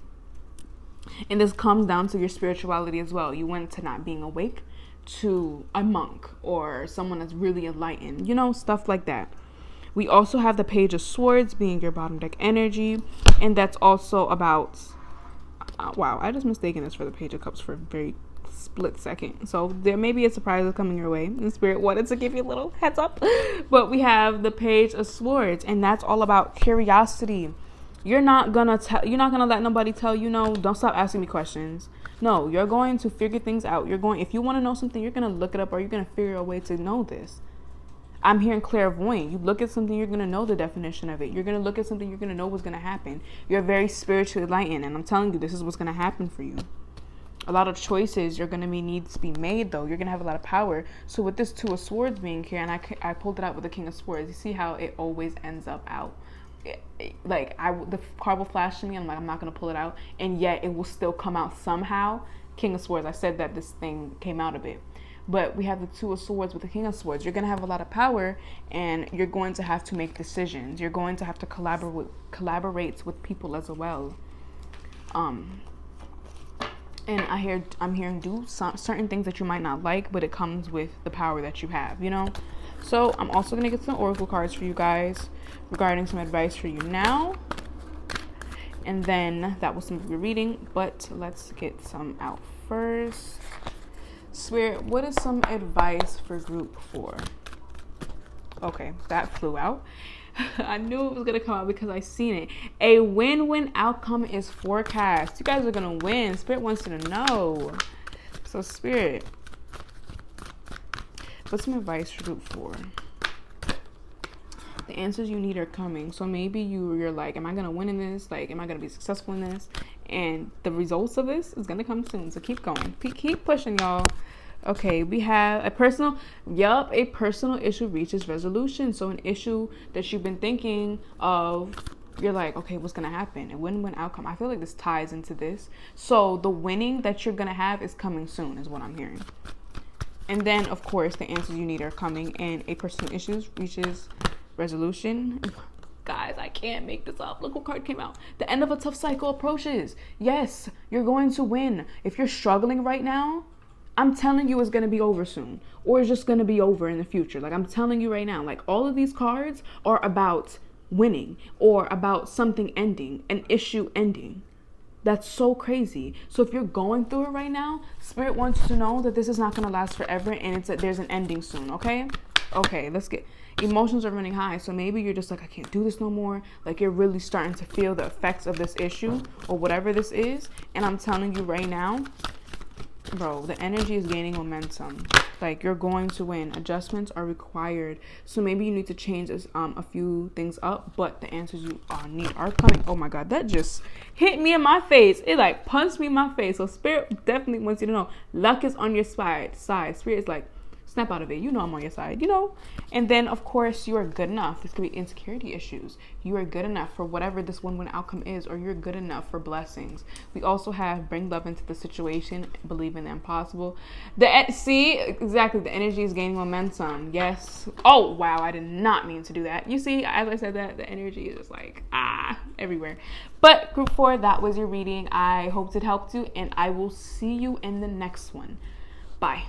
And this comes down to your spirituality as well. You went to not being awake to a monk or someone that's really enlightened. You know, stuff like that. We also have the Page of Swords being your bottom deck energy. And that's also about... wow, I just mistaken this for the Page of Cups for a very split second. So there may be a surprise that's coming your way. And Spirit wanted to give you a little heads up. But we have the Page of Swords, and that's all about curiosity. You're not gonna let nobody tell you no, don't stop asking me questions. No, you're going to figure things out. If you want to know something, you're gonna look it up, or you're gonna figure a way to know this. I'm hearing clairvoyant. You look at something, you're gonna know the definition of it. You're gonna look at something, you're gonna know what's gonna happen. You're very spiritually enlightened, and I'm telling you, this is what's gonna happen for you. A lot of choices you're gonna need to be made, though. You're gonna have a lot of power. So with this Two of Swords being here, and I pulled it out with the King of Swords. You see how it always ends up out. The card will flash to me, and I'm like, I'm not gonna pull it out, and yet it will still come out somehow. King of Swords. I said that this thing came out of it. But we have the Two of Swords with the King of Swords. You're going to have a lot of power, and you're going to have to make decisions. You're going to have to collaborate with people as well. And I'm hearing do certain things that you might not like, but it comes with the power that you have, you know? So I'm also going to get some oracle cards for you guys regarding some advice for you now. And then that was some of your reading, but let's get some out first. Spirit, what is some advice for group 4? Okay, that flew out. I knew it was going to come out because I seen it. A win-win outcome is forecast. You guys are going to win. Spirit wants you to know. So, Spirit, what's some advice for group 4? The answers you need are coming. So maybe you're like, am I going to win in this? Like, am I going to be successful in this? And the results of this is going to come soon. So keep going. Keep pushing, y'all. Okay, we have a personal issue reaches resolution. So an issue that you've been thinking of, you're like, okay, what's going to happen? A win-win outcome. I feel like this ties into this. So the winning that you're going to have is coming soon is what I'm hearing. And then, of course, the answers you need are coming, and a personal issue reaches resolution. Guys, I can't make this up. Look what card came out. The end of a tough cycle approaches. Yes, you're going to win. If you're struggling right now, I'm telling you it's going to be over soon, or it's just going to be over in the future. Like, I'm telling you right now, like, all of these cards are about winning or about something ending, an issue ending. That's so crazy. So if you're going through it right now, Spirit wants you to know that this is not going to last forever, and there's an ending soon, okay? Okay, let's get... Emotions are running high, so maybe you're just like, I can't do this no more. Like, you're really starting to feel the effects of this issue or whatever this is. And I'm telling you right now, bro, the energy is gaining momentum. Like, you're going to win. Adjustments are required. So maybe you need to change a few things up, but the answers you need are coming. Oh my God, that just hit me in my face. It like punched me in my face. So Spirit definitely wants you to know luck is on your side. Spirit is like, snap out of it. You know I'm on your side, you know? And then, of course, you are good enough. This could be insecurity issues. You are good enough for whatever this win-win outcome is, or you're good enough for blessings. We also have bring love into the situation, believe in the impossible. See, exactly, the energy is gaining momentum. Yes. Oh, wow, I did not mean to do that. You see, as I said that, the energy is just like, everywhere. But group 4, that was your reading. I hope it helped you, and I will see you in the next one. Bye.